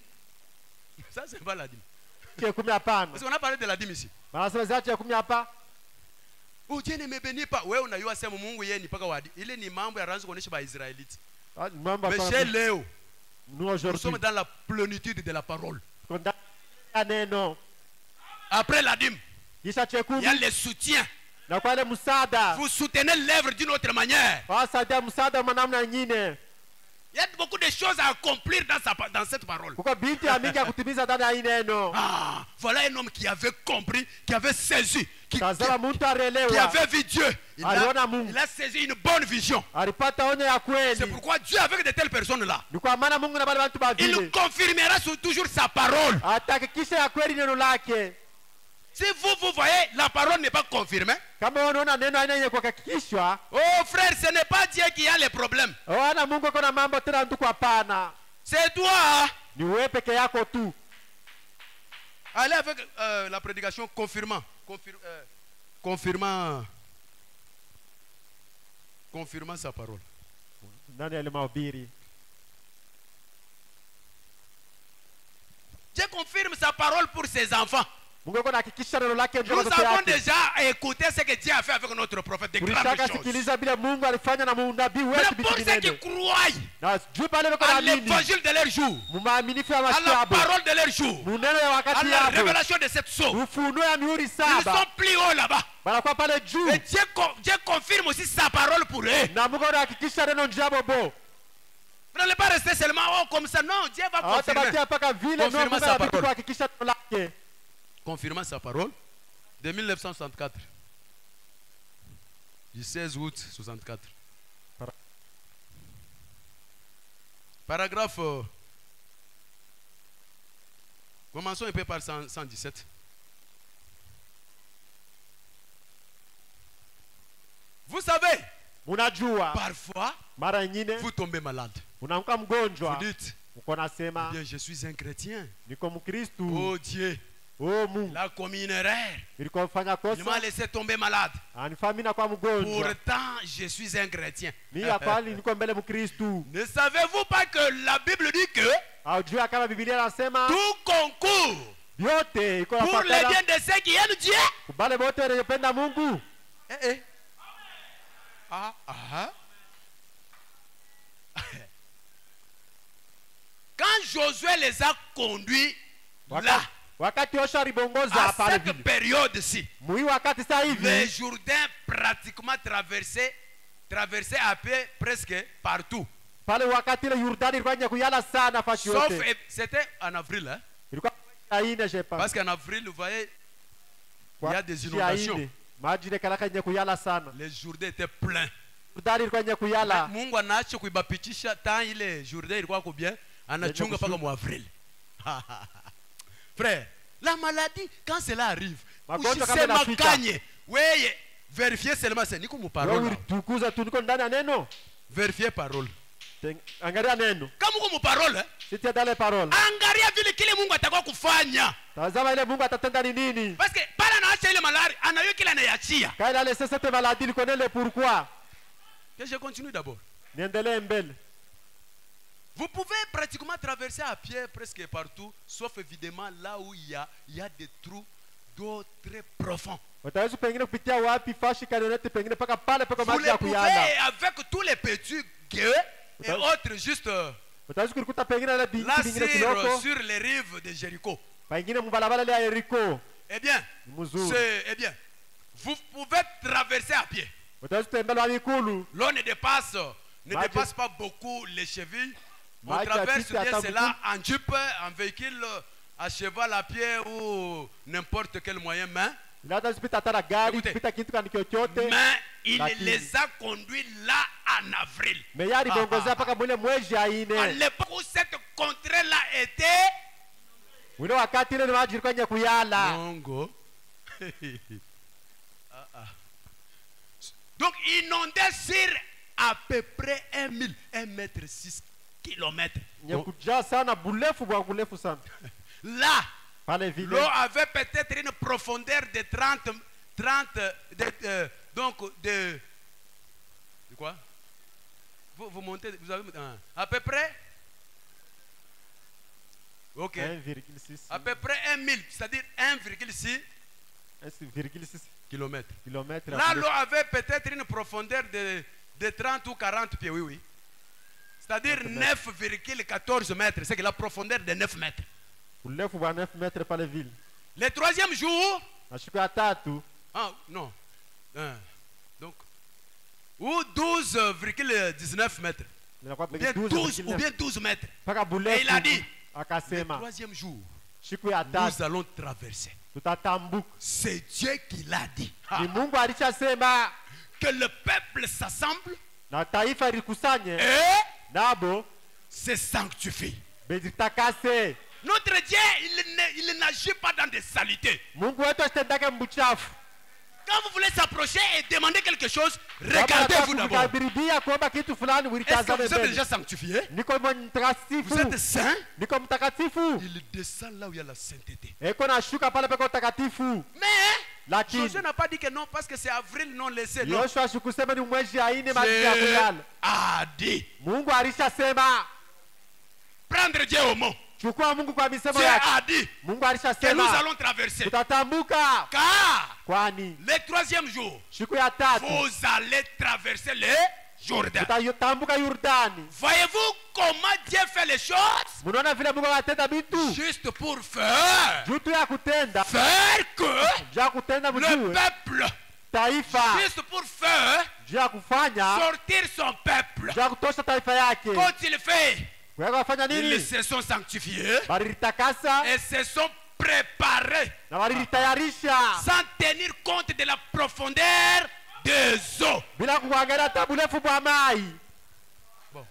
Ça, ce n'est pas la dîme. Ya 10 hapana. Parce qu'on a parlé de la dîme ici. Wanasema zaati ya 10 hapa. Oh, Dieu ne me bénit pas. Wewe unajua sema Mungu yeye ni paka wadi. Ile ni mambo ya ranzo kuonesha ba Israelites. Mambo Mais chez Léo, nous nous aujourd'hui. sommes dans la plénitude de la parole. Konda neno. Après la dîme, Kisha il y a chekumi le soutien. na kwa ile msaada. Vous soutenez l'œuvre d'une autre manière. Wasaidia msaada wa namna nyingine. Il y a beaucoup de choses à accomplir dans cette parole. Kuko binti ya mingi ya kutimiza ndani ya hii neno. Ah, voilà un homme qui avait compris, qui avait saisi, qui Tazama mtu arelewa. avait vu Dieu. Aliona Mungu. Il a saisi une bonne vision. Alipata onyo ya C'est kweli. pourquoi Dieu, avec de telles personnes-là, Ni kwa maana Mungu na wale watu il bavile. confirmera toujours sa parole. Atahakikisha ya kweli neno lake. Si vous voyez, la parole n'est pas confirmée. Kama unaona neno aina yenye kuhakikishwa, Oh frère, ce n'est pas Dieu qui a les problèmes. wana Mungu kuna mambo tena ndugu hapana. C'est toi. Ni wewe peke yako tu. Allez avec la prédication confirmant sa parole. Ndani ya ile mahubiri. Dieu confirme sa parole pour ses enfants. Mungu kuna hakikisha neno lake ndio Nous watoto avons yake. déjà écouté ce que Dieu a fait avec notre prophète, de grandes Tulishaka choses. sikiliza bila Mungu alifanya na nabii Mais wetu pour vitu ceux qui vinene. croient Na juu pale wako à naamini. l'évangile de leur jour, Mumaaminifu ya à la mashabo. parole de leur jour, Muneno ya à wakati la yabo. révélation de cette source, Ufunuo ya mihuri ils saba. sont plus haut là-bas. Banakuwa pale juu. Et Dieu confirme aussi sa parole pour eux. Na Mungu anahakikisha neno njia bobo. Vous n'allez pas rester seulement comme ça. Non, Dieu va confirmer. Hawatabakia mpaka vile ndio Confirma Mungu sa anabidi parole. kuhakikisha neno lake. Confirmant sa parole de 1964. Du 16 août 64. Paragraphe. Commençons un peu par 117. Vous savez, Unajua parfois, mara nyingine vous tombez malade. unaamka Vous mgonjwa. dites, Uko nasema bien, je suis un chrétien. niko Mkristu. Oh Dieu, Oh Mungu. il a commis une erreur. Nilikuwa mfanya Il m'a kosa. laissé tomber malade. Anifaa mimi nakuwa mgonjwa. Pourtant, je suis un chrétien. Mimi hapali niko mbele Mkristu. Ne savez-vous pas que la Bible dit que Haujua kama Biblia inasema tout concourt vyote iko pour le bien nafatana de ceux qui aiment Dieu? kubale wote wanapenda Mungu. Quand Josué les a conduits là, Wakati Yoshua alibongoza à pale cette vile. période-ci, Mwi wakati sasa le hivi Jourdain pratiquement traversé à peu presque partout. pale wakati ile Yordani ilikuwa yenye kuyala sana fashi Sauf, yote. c'était en avril, hein? Ilikuwa aine je pense. Parce qu'en avril, vous voyez, il y a des inondations. Maji ile kalaka yenye kuyala sana. Les Jourdains étaient pleins. Yordani ilikuwa yenye kuyala. Mungu anaacha kuibapitisha temps ile Jourdain ilikuwa kwa bien, anachunga mpaka mu avril. Frère, la maladie quand cela arrive, Magonjwa kama usisema inafika. kanye. Weye, vérifiez seulement c'est niko mu parole. Wewe tukuza tu niko ndani ya neno. Vérifiez parole. Angalia neno. Kama uko mu parole, Sitia dale parole. angalia vile kile Mungu atakuwa kufanya. Tazama ile Mungu atatenda ni nini. Parce que pale anaacha ile malari, anayo kile anayachia. Kaila ile sasa te maladie liko nele pourquoi? Que je continue d'abord. Niendelee mbele. Vous pouvez pratiquement traverser à pied presque partout, sauf évidemment là où il y a des trous d'eau très profonds. Utaweza pengine kupitia wapi fashi kanionete pengine paka pale paka Vous maji les ya pouvez kuyala. avec tous les petits gueux et autres juste Utaweza kulikuta pengine na là vingine kiloko. sur les rives de Jéricho. Pengine mbalabala ile ya Yeriko. Eh bien, Mzuri. vous pouvez traverser à pied. Utaweza tembea wa mikulu. L'eau ne dépasse Maji- dépasse pas beaucoup les chevilles. On Maji traverse ya bien titi cela en jeep, en véhicule, à cheval, à pied ou n'importe quel moyen, mais Ilata zipita hata na gari, Écoutez. zipita kitu kani chochote. il Lakini. les a conduits là en avril. Meyari bongozea paka mwile mwezi ya À ine. l'époque où cette contrée-là était Wino wakati ile maji ilikuwa nye kuyala. Mongo. Donc inondé sur à peu près 1 mètre 6 kilomètres. Nye kujaa sana bulefu bwa bulefu sana. Là, Pale vile. l'eau avait peut-être une profondeur de 30 donc de quoi? Vous montez, vous avez à peu près. Ok. 1,6. À peu près 1000, c'est-à-dire 1,6 1,6 kilomètres. kilomètres. Là, l'eau avait peut-être une profondeur de 30 ou 40 pieds, oui, oui. C'est-à-dire 9,14 mètres. C'est que la profondeur de 9 mètres. Urefu bwa 9 metre pale vile. Le troisième jour, Na siku ya tatu ah non, donc, ou 12,19 mètres. inakuwa Ou bien pengine 12, ou 12 bien 12 mètres. mpaka Et bulefu. il a dit, le Akasema troisième jour, siku ya nous tatu allons traverser. tutatambuka. C'est Dieu qui l'a dit. Ah, Ni Mungu alishasema que le peuple s'assemble na taifa likusanye et nabo se sanctifie. bejitakase. Notre Dieu, il n'agit pas dans des saletés. Mungu wetu asitendake mbuchafu. Quand vous voulez s'approcher et demander quelque chose, Kama regardez-vous unataka d'abord. kukaribia kuomba kitu fulani Est-ce que ulitazame vous êtes mbele. déjà sanctifié? Niko mtakatifu. Vous êtes saint? Niko mtakatifu. Il descend là où il y a la sainteté. Eko nashuka pale peko utakatifu. Mais Lakini Josué n'a pas dit que non parce que c'est avril, non laissé. Non. Yoshua sikusema ni mwezi aine maji ya Dieu kulala. a dit. Mungu alishasema. Prendre Dieu au mot. Chukua Mungu kwa misemo Dieu yake. a dit Mungu que nous alishasema. allons traverser. Tutatambuka. Car Kwani le troisième jour, siku ya tatu vous allez traverser le Jourdain. tutatambuka Yordani. Voyez-vous comment Dieu fait les choses? Munaona vile Mungu anatenda vitu Juste pour faire juu tu ya kutenda, que juu ya kutenda le mjue peuple, taifa, juste pour faire juu ya kufanya, sortir son peuple. juu ya kutosha taifa yake. Quand il fait, Wewe wafanya ils nini? se sont sanctifiés Walilitakasa et se sont préparés na walilitayarisha sans tenir compte de la profondeur des eaux. bila kuangalia hata burefu bwa mai. Bon,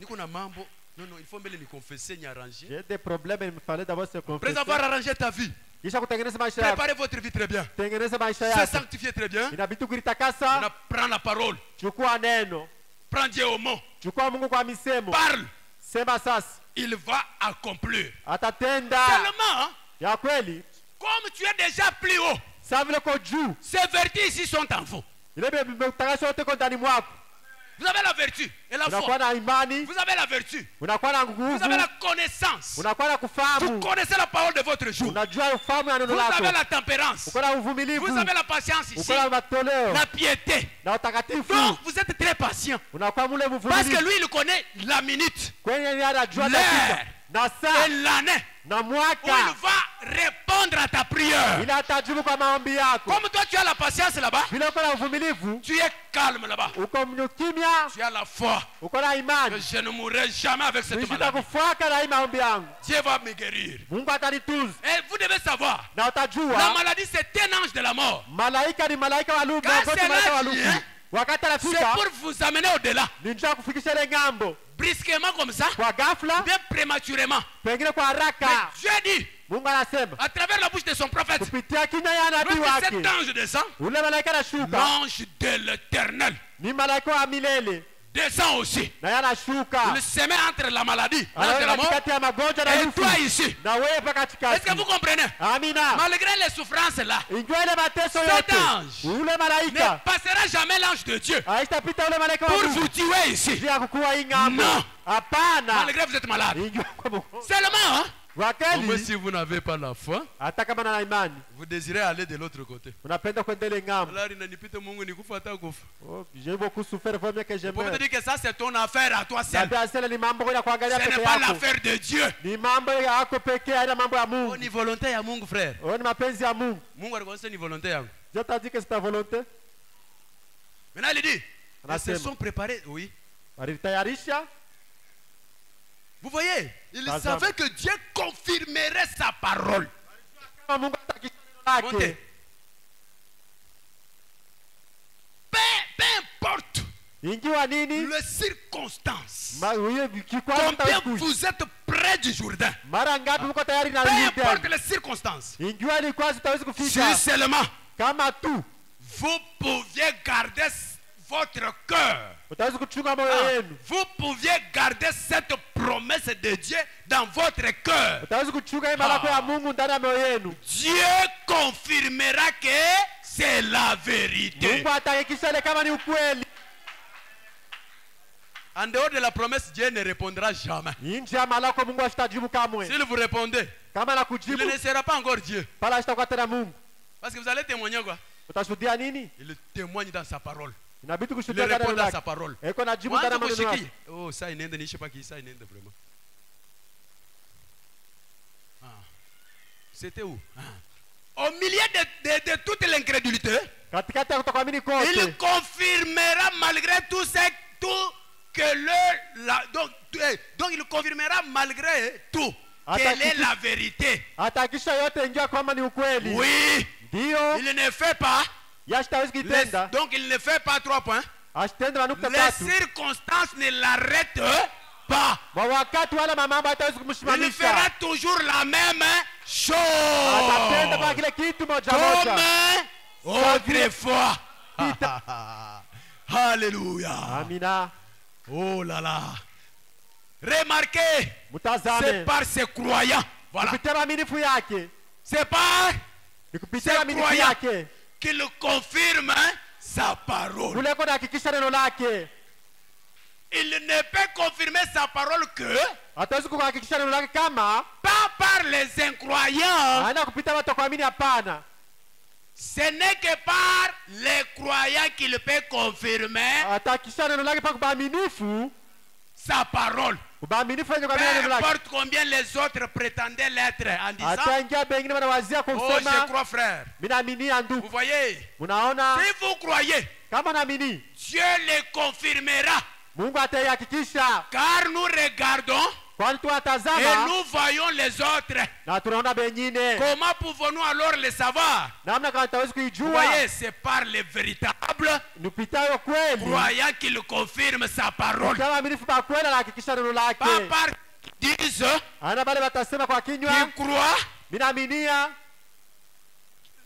niko na mambo. Non, non, il faut me le confesser, ni arranger. J'ai des problèmes, il me fallait d'abord se Après confesser. avoir arrangé ta vie, Kisha kutengeneza maisha yako. préparez votre vie très bien. Tengeneza maisha Se yako. sanctifier très bien. Inabidi On kulitakasa. prend la parole. Chukua neno. Prends Dieu au mot. Chukua Mungu kwa misemo. Parle. Sema sasa. Il va accomplir. Atatenda. Seulement, Ya kweli. comme tu es déjà plus haut, Sa vile ko juu. ces vertus ici sont en vous. Ile vimetakasha yote kwa ndani mwako. Vous avez la vertu et la Unakuwa foi. na imani. Vous avez la vertu. Unakuwa na Vous nguvu. avez la connaissance. Unakuwa na Vous kufahamu. connaissez la parole de votre jour. Unajua ufahamu ya neno Vous avez lako. la tempérance. Uko na uvumilivu. Vous avez la patience ici. Uko na matoleo. La piété. Na utakatifu. Donc, vous êtes très patient. Unakuwa mule Parce que mvumilivu. lui, il connaît la minute Kwenye yeye anajua L'air. dakika na et saa l'année na où il mwaka. va répondre à ta prière. Ile atajibu kwa maombi yako. Comme toi, tu as la patience là-bas, Vile uko na uvumilivu, tu es calme là-bas. uko mnyukimya, Tu as la foi uko na que imani. je ne mourrai jamais avec cette maladie. Nitakufuata na hii maombi yangu. Dieu va me guérir. Mungu atanitunza. Et vous devez savoir, Na la utajua maladie, c'est un ange de la mort. malaika ni malaika wa Mungu, Quand wote c'est malaika wa là, Mungu. Dieu, Wakati C'est anafika pour vous amener au-delà. ni njia ya kufikisha ile ngambo Brusquement comme ça, kwa ghafla, bien prématurément. pengine kwa Mais haraka. Dieu dit, Mungu anasema à travers la bouche de son prophète, kupitia kinywa ya nabii lorsque cet wake, ange descend, ule malaika anashuka l'ange de l'éternel ni malaika wa milele descend aussi. na yeye anashuka, Il se met entre la maladie, l'ange de anaweka la mort, katikati ya magonjwa na et lufu, toi ici. na wewe pa Est-ce que katikati. vous comprenez? Amina. Malgré les souffrances là, Injua ile mateso cet yote, ange ule ne malaika passera jamais l'ange de Dieu haitapita ule malaika wa pour Mungu vous tuer ici. juu ya kukuwa hii ng'ambo. Non. Hapana, Malgré que vous êtes malade. injua kwa mgonjwa. Seulement, hein, Wakati si vous n'avez pas la foi, hata kama na imani vous désirez aller de l'autre côté. unapenda kwenda ile ng'ambo. Alors, inanipite Mungu nikufa hata kufa. Oh, j'ai beaucoup souffert, il faut bien que je Pour te meure. dire que ça c'est ton affaire à toi seul. Nabii asema ni mambo ya kuangalia Ce peke n'est pas yako, l'affaire de Dieu. ni mambo yako pekee, haina mambo ya Oh, Mungu. ni volonté ya Mungu frère. Oh, ni mapenzi ya Mungu. Mungu alikuwa ni volonté yangu. Dieu t'a dit que c'est ta volonté. Maintenant il dit, ils se Anasema sont préparés, oui. walitayarisha. Vous voyez, ils Tazama. savaient que Dieu confirmerait sa parole. Kama Mungu atakisha neno lake, Montez. Peu importe ingiwa nini les circonstances. huyo kikwazo Combien kitakuja. vous êtes près du Jourdain. Mara ngapi mko tayari na Peu importe Yordani? les circonstances. Ingiwa ni kwazo utaweza Si kufika seulement kama tu vous pouviez garder votre cœur. utaweza kuchunga moyo wenu, Vous pouviez garder cette promesse de Dieu dans votre cœur. utaweza kuchunga hii malako ya Mungu ndani ya moyo yenu. Dieu confirmera que c'est la vérité. Mungu atahakikisha ile kama ni ukweli. En dehors de la promesse, Dieu ne répondra jamais. Nje ya malako Mungu asitajibu kamwe. S'il vous répondez, Kama il nakujibu ne sera pas encore Dieu. pala asitakuwa tena Mungu. Parce que vous allez témoigner quoi? Utashuhudia nini? Il témoigne dans sa parole. Inabidi Il kushuhudia répond ndani dans ya sa lake. parole. Eko najibu Moi, ndani ya je maneno sais yake. qui. Oh, ça, il n'est pas qui, ça, il n'est vraiment. Ah. C'était où? Ah. Au milieu de toute l'incrédulité, Katikati ya kutokuamini il kote, confirmera malgré tout que donc il confirmera malgré tout quelle est la vérité. atahakikisha yote ingia kwamba ni ukweli. Oui, Ndio il ne fait pas. yashitawezi kitenda, Donc il ne fait pas 3 points. asitende manukta Les tatu. circonstances ne l'arrêtent pas. Kwa wakati wala mambo hatawezi Il kumsimamisha. fera toujours la même chose. Atatenda kwa kile kitu moja moja. Comme autrefois. Alléluia. Amina. Oh là là. Remarquez, c'est Mtazame. par ces croyants. Voilà. Kupitia maaminifu yake. C'est par Ni kupitia ces maaminifu croyants yake. qu'il confirme sa parole. Kule kwa hakikisha neno lake. Il ne peut confirmer sa parole que Hatawezi kuhakikisha neno lake kama pas par les incroyants. haina kupitia watu kuamini, hapana. Ce n'est que par les croyants qu'il peut confirmer Atahakikisha neno lake pa kubaaminifu, sa parole. kubaaminifu wenye Peu kuamini neno lake. importe combien les autres prétendaient l'être en disant Ataingia bengine wanawazia kwa oh je kusema crois frère. mimi naaminia Vous ndugu. voyez, Unaona, si vous croyez, kama naamini Dieu le confirmera. Mungu ataihakikisha, Car nous regardons kwani et tunatazama nous voyons les autres. na tunaona bengine. Comment pouvons-nous alors le savoir? Namna kama tutaweza Vous kuijua voyez, c'est par les véritables ni kupitayo kweli. croyants qu'il confirme sa parole. Kama waaminifu ba kweli anahakikisha neno lake. Pas par qui disent Ana bale watasema kwa kinywa qui croient, mimi naaminia,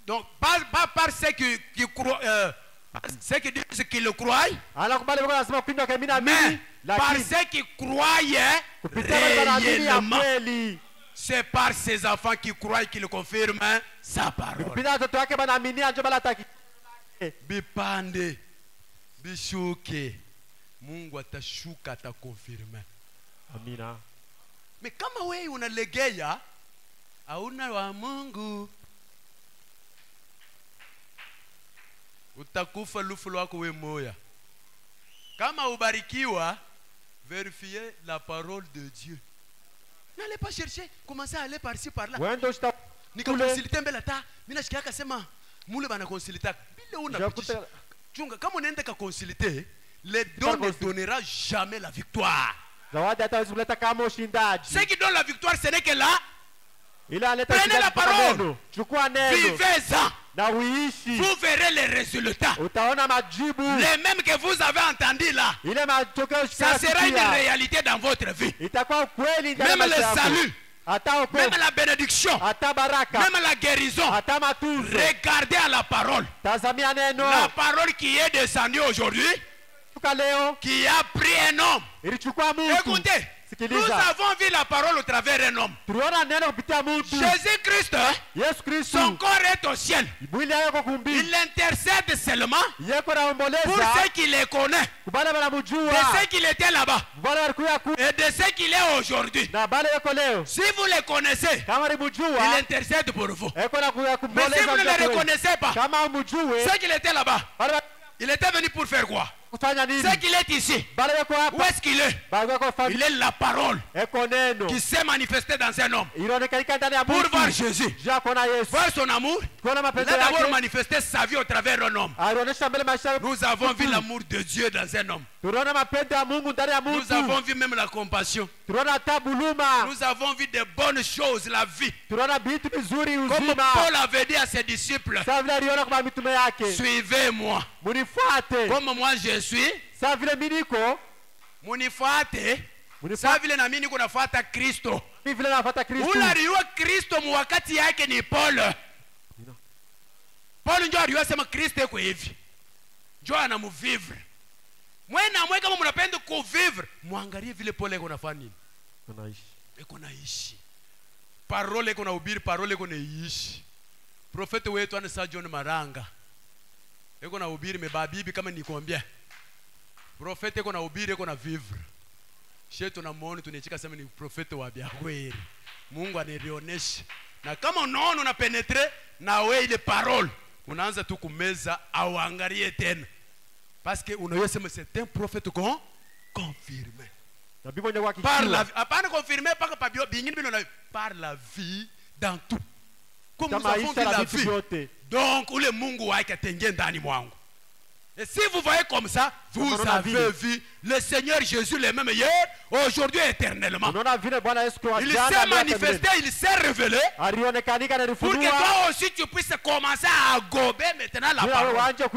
donc pas par ceux qui croient, ceux qui disent qu'ils le croient, anakubali kwa anasema kwa kinywa kama mimi mais naamini, par lakini ceux qui croient kupitia wale wanaamini ya réellement. kweli. C'est par ces enfants qui croient qu'il confirme sa parole. Kupitia watoto wake banaaminia ndio bala ataki. Bipande, bishuke, Mungu atashuka atakonfirme. Amina. Mais kama wewe unalegea, hauna wa Mungu, utakufa lufu lwako we moya. Kama ubarikiwa, vérifiez la parole de Dieu. N'allez pas chercher, commencez à aller par-ci par-là. Wendo usta Nikakonsilite mbele ta, mimi nashikia akasema mule bana konsilita. Bila unapitisha. Chunga kama unaenda kakonsilite, le don ne donnera jamais la victoire. zawadi hata hawezi kuleta kama ushindaji. Ce qui donne la victoire, ce n'est que là. Ila aleta Prenez la parole. neno. Chukua neno Vivez-en. na uishi. Vous verrez les résultats. Utaona majibu. Les mêmes que vous avez entendus là. Ile matokeo Ça sera une sikia. réalité dans votre vie. Itakuwa kweli ndani ya Même le maisha yako. salut, Hata même wokovu, la bénédiction, hata baraka, même la guérison. hata matunzo. Regardez à la parole. Tazamia neno. La parole qui est descendue aujourd'hui kufufuka leo qui a pris un homme. ilichukua mtu. Écoutez, nous avons vu la parole au travers d'un homme. Tuliona neno kupitia mtu. Jésus-Christ, Yesu Kristo. son corps est au ciel. Mwili yake uko kumbini. Il intercède seulement Yeko naomboleza. pour ceux qui les connaissent, Kubale banamjua. de ceux qui étaient là-bas Bale walikuya ku. et de ceux qui est aujourd'hui. Na bale yeko leo. Si vous les connaissez, Kama il mjua. intercède pour vous. Yeko na kuya Mais si vous ne les reconnaissez pas, kama mjue. ceux qui étaient là-bas, Bale il était venu pour faire quoi? kufanya nini? Ceux qui est ici, Bale yeko où hapa. est-ce qu'il est? Bale yeko fanya. Il est la parole Eko neno. qui s'est manifestée dans un homme Ilionekana ndani ya pour mtu. voir Jésus, Jia kuona Yesu. voir son amour. Kuona Il a mapenzi d'abord yake. manifesté sa vie au travers d'un homme. Alionyesha mbele maisha. Nous avons vu l'amour de Dieu dans un homme. Tunaona mapenzi ya Mungu ndani ya mtu. Nous avons vu même la compassion. Tunaona hata buluma. Nous avons vu de bonnes choses, la vie. Tunaona vitu vizuri Comme uzima. Paul avait dit à ses disciples, Sasa vile aliona kwa mitume yake. suivez-moi. Munifuate. Comme moi je suis, Sasa vile mimi niko. munifuate. Sa Munifuate. vile na mimi niko nafuata Kristo. Mimi vile nafuata Kristo. Ule aliua Kristo mwakati yake ni Paul. Paul ndio aliua sema Kristo yuko hivi. Ndio anamvivre. Mwena mwe kama mnapenda kuvivre, muangalie vile Paul yuko nafanya nini. Tunaishi. Eko naishi. Parole eko nahubiri, parole eko naishi. Profeti wetu ana John Maranga. Eko nahubiri mebabibi kama nikwambia. Profeti eko nahubiri eko na vivre. Shetu na muone tunachika sema ni profeti wa bia kweli. Mungu anarionesha. Na kama unaona una penetre na we ile parole, unaanza tu kumeza au angalie tena. Parce que unaweza sema c'est un prophète confirmé. Nabii mwenye kwa Par la kichwa. apana confirmé par pabio bingine bino par la vie dans tout. Comme nous Kama avons vu maisha la na vitu vie. vyote. Donc ule Mungu wake atenge ndani mwangu. Et si vous voyez comme ça, vous Unaona avez vile. vu le Seigneur Jésus le même hier, aujourd'hui et éternellement. Unaona vile Bwana Yesu kwa Il jana. s'est manifesté, il s'est révélé Alionekanika na pour que alifunua. toi aussi tu puisses commencer à gober maintenant la Wewe parole. waanje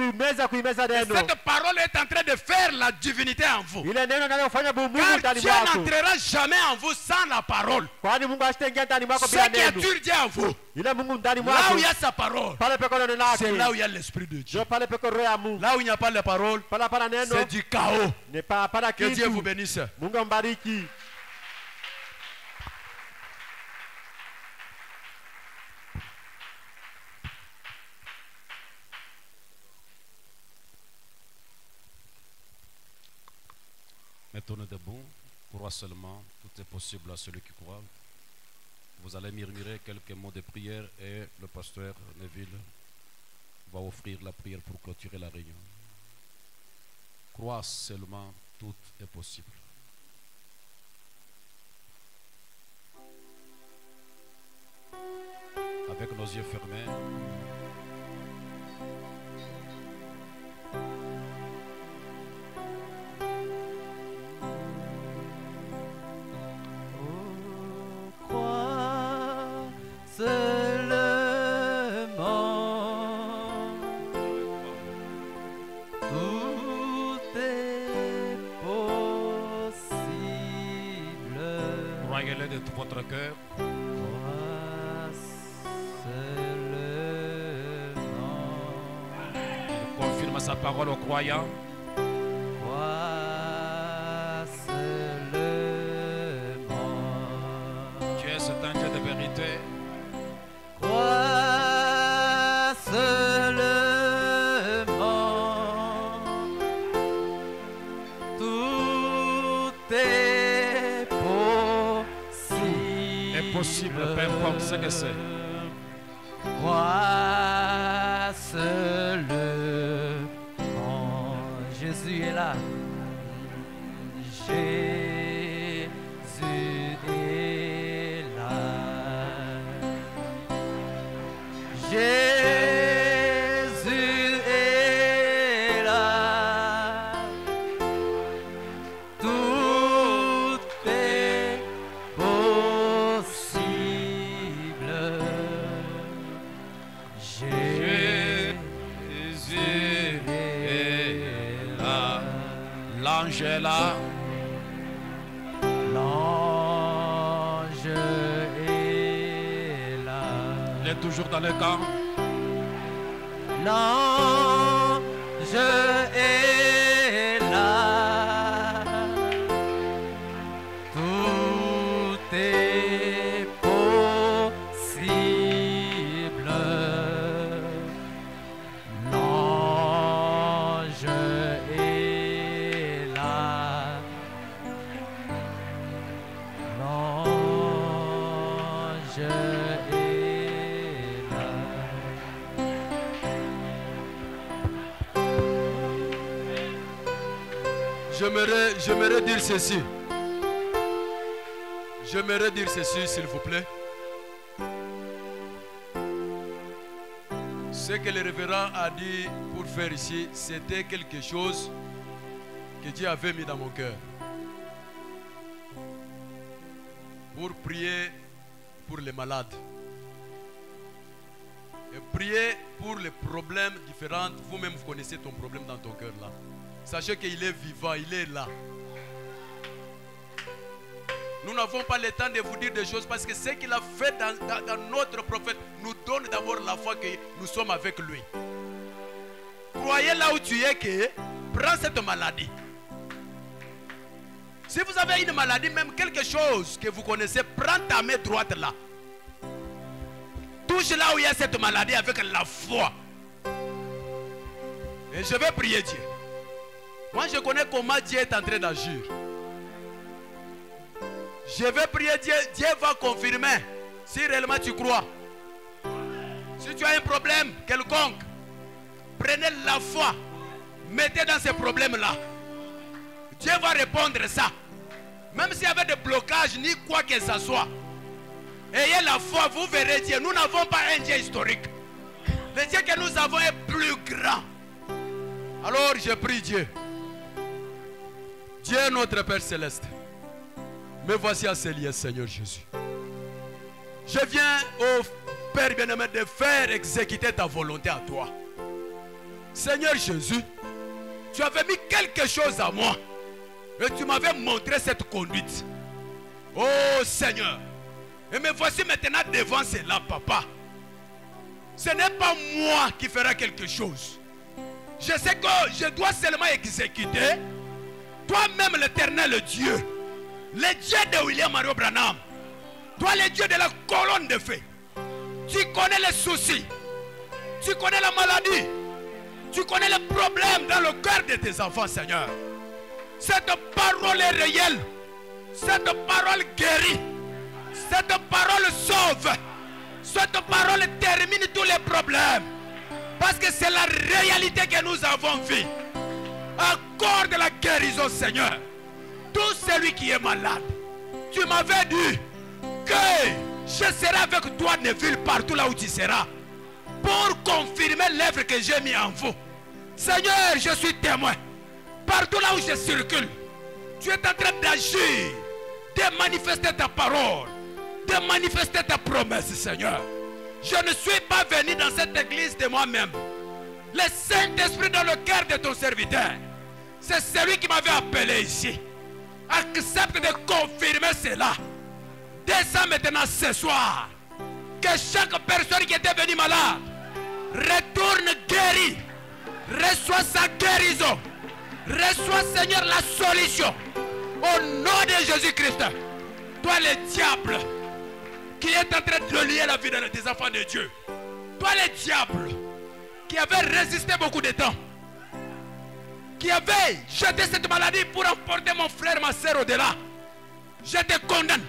kuimeza Et neno. cette parole est en train de faire la divinité en vous. Ile neno linalofanya bumungu Car ndani Dieu mwako. n'entrera jamais en vous sans la parole. Kwani Mungu asitaingia ndani mwako Ce bila qui neno. attire Dieu en vous, Ile Mungu ndani là où mwako. il y a sa parole, Pale peko neno c'est là où lake. il y a l'Esprit de Dieu. Ndio pale peko roho ya Mungu. Là où il n'y a pas la parole, Pala pana neno. c'est du chaos. Ni pana Que Dieu vous kitu. bénisse. Mungu ambariki. Mettons-nous debout, crois seulement, tout est possible à celui qui croit. Vous allez murmurer quelques mots de prière et le pasteur Neville va offrir la prière pour clôturer la réunion. Crois seulement, tout est possible. Avec nos yeux fermés, Crois seulement, tout est possible. croyez-le de tout votre cœur. Crois seulement, Il confirme sa parole aux croyants. crois seulement. Tu es cet Dieu de vérité. Crois seulement, tout est possible. Est possible, peu importe ce que c'est. Crois seulement, Jésus est là. Jésus est là. Jésus est là. Tout est possible. Jésus est là. L'ange est là. L'ange est là. Il est toujours dans le camp. L'ange est là. est là. J'aimerais dire ceci. J'aimerais dire ceci, s'il vous plaît. Ce que le révérend a dit pour faire ici, c'était quelque chose que Dieu avait mis dans mon cœur. Pour prier pour les malades. Et prier pour les problèmes différents. Vous-même, vous connaissez ton problème dans ton cœur là. Sachez qu'il est vivant, il est là. Nous n'avons pas le temps de vous dire des choses parce que ce qu'il a fait dans notre prophète nous donne d'abord la foi que nous sommes avec lui. Croyez là où tu es que prends cette maladie. Si vous avez une maladie, même quelque chose que vous connaissez, prends ta main droite là. Touche là où il y a cette maladie avec la foi. Et je vais prier Dieu. Moi je connais comment Dieu est en train d'agir. Je vais prier Dieu, Dieu va confirmer si réellement tu crois. Si tu as un problème quelconque, prenez la foi, mettez dans ces problèmes-là. Dieu va répondre ça. Même s'il y avait des blocages, ni quoi que ce soit. Ayez la foi, vous verrez Dieu. Nous n'avons pas un Dieu historique. Le Dieu que nous avons est plus grand. Alors je prie Dieu. Dieu notre Père Céleste. Me voici à ces lieux, Seigneur Jésus. Je viens, au Père bien-aimé, de faire exécuter ta volonté à toi. Seigneur Jésus, tu avais mis quelque chose à moi. Et tu m'avais montré cette conduite. Oh Seigneur. Et me voici maintenant devant cela, Papa. Ce n'est pas moi qui fera quelque chose. Je sais que je dois seulement exécuter. Toi-même l'Éternel Dieu. Le Dieu de William Mario Branham. Toi le Dieu de la colonne de feu. Tu connais les soucis. Tu connais la maladie. Tu connais les problèmes dans le cœur de tes enfants, Seigneur. Cette parole est réelle. Cette parole guérit. Cette parole sauve. Cette parole termine tous les problèmes. Parce que c'est la réalité que nous avons vue. Accorde la guérison, Seigneur. Tout celui qui est malade. Tu m'avais dit que je serai avec toi, Neville, partout là où tu seras. Pour confirmer l'œuvre que j'ai mis en vous. Seigneur, je suis témoin. Partout là où je circule, tu es en train d'agir, de manifester ta parole, de manifester ta promesse, Seigneur. Je ne suis pas venu dans cette église de moi-même. Le Saint-Esprit dans le cœur de ton serviteur, c'est celui qui m'avait appelé ici. Accepte de confirmer cela. Descends maintenant ce soir. Que chaque personne qui était venue malade retourne guérie. Reçois sa guérison. Reçois, Seigneur, la solution. Au nom de Jésus-Christ. Toi le diable qui est en train de lier la vie des enfants de Dieu. Toi le diable qui avait résisté beaucoup de temps. Qui avait jeté cette maladie pour emporter mon frère, ma soeur au-delà. Je te condamne.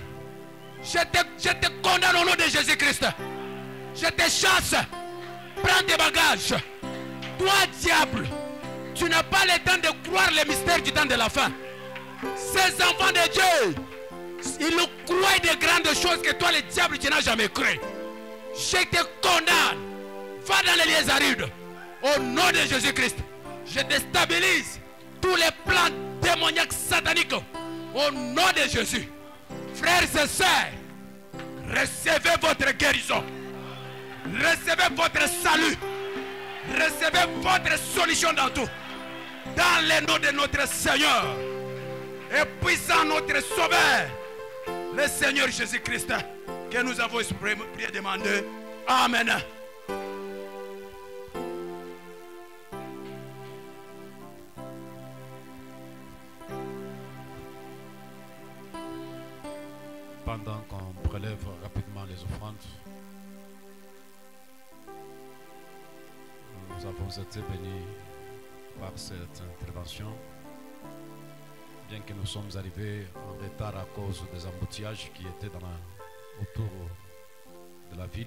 Je te condamne au nom de Jésus-Christ. Je te chasse. Prends tes bagages. Toi, diable, tu n'as pas le temps de croire les mystères du temps de la fin. Ces enfants de Dieu, ils croient de grandes choses que toi, le diable, tu n'as jamais cru. Je te condamne. Va dans les lieux arides. Au nom de Jésus-Christ. Je déstabilise tous les plans démoniaques sataniques au nom de Jésus. Frères et sœurs, recevez votre guérison. Recevez votre salut. Recevez votre solution dans tout. Dans le nom de notre Seigneur et puissant notre Sauveur, le Seigneur Jésus-Christ, que nous avons prié demander. Amen. Pendant qu'on prélève rapidement les offrandes, nous avons été bénis par cette intervention. Bien que nous sommes arrivés en retard à cause des embouteillages qui étaient autour de la ville.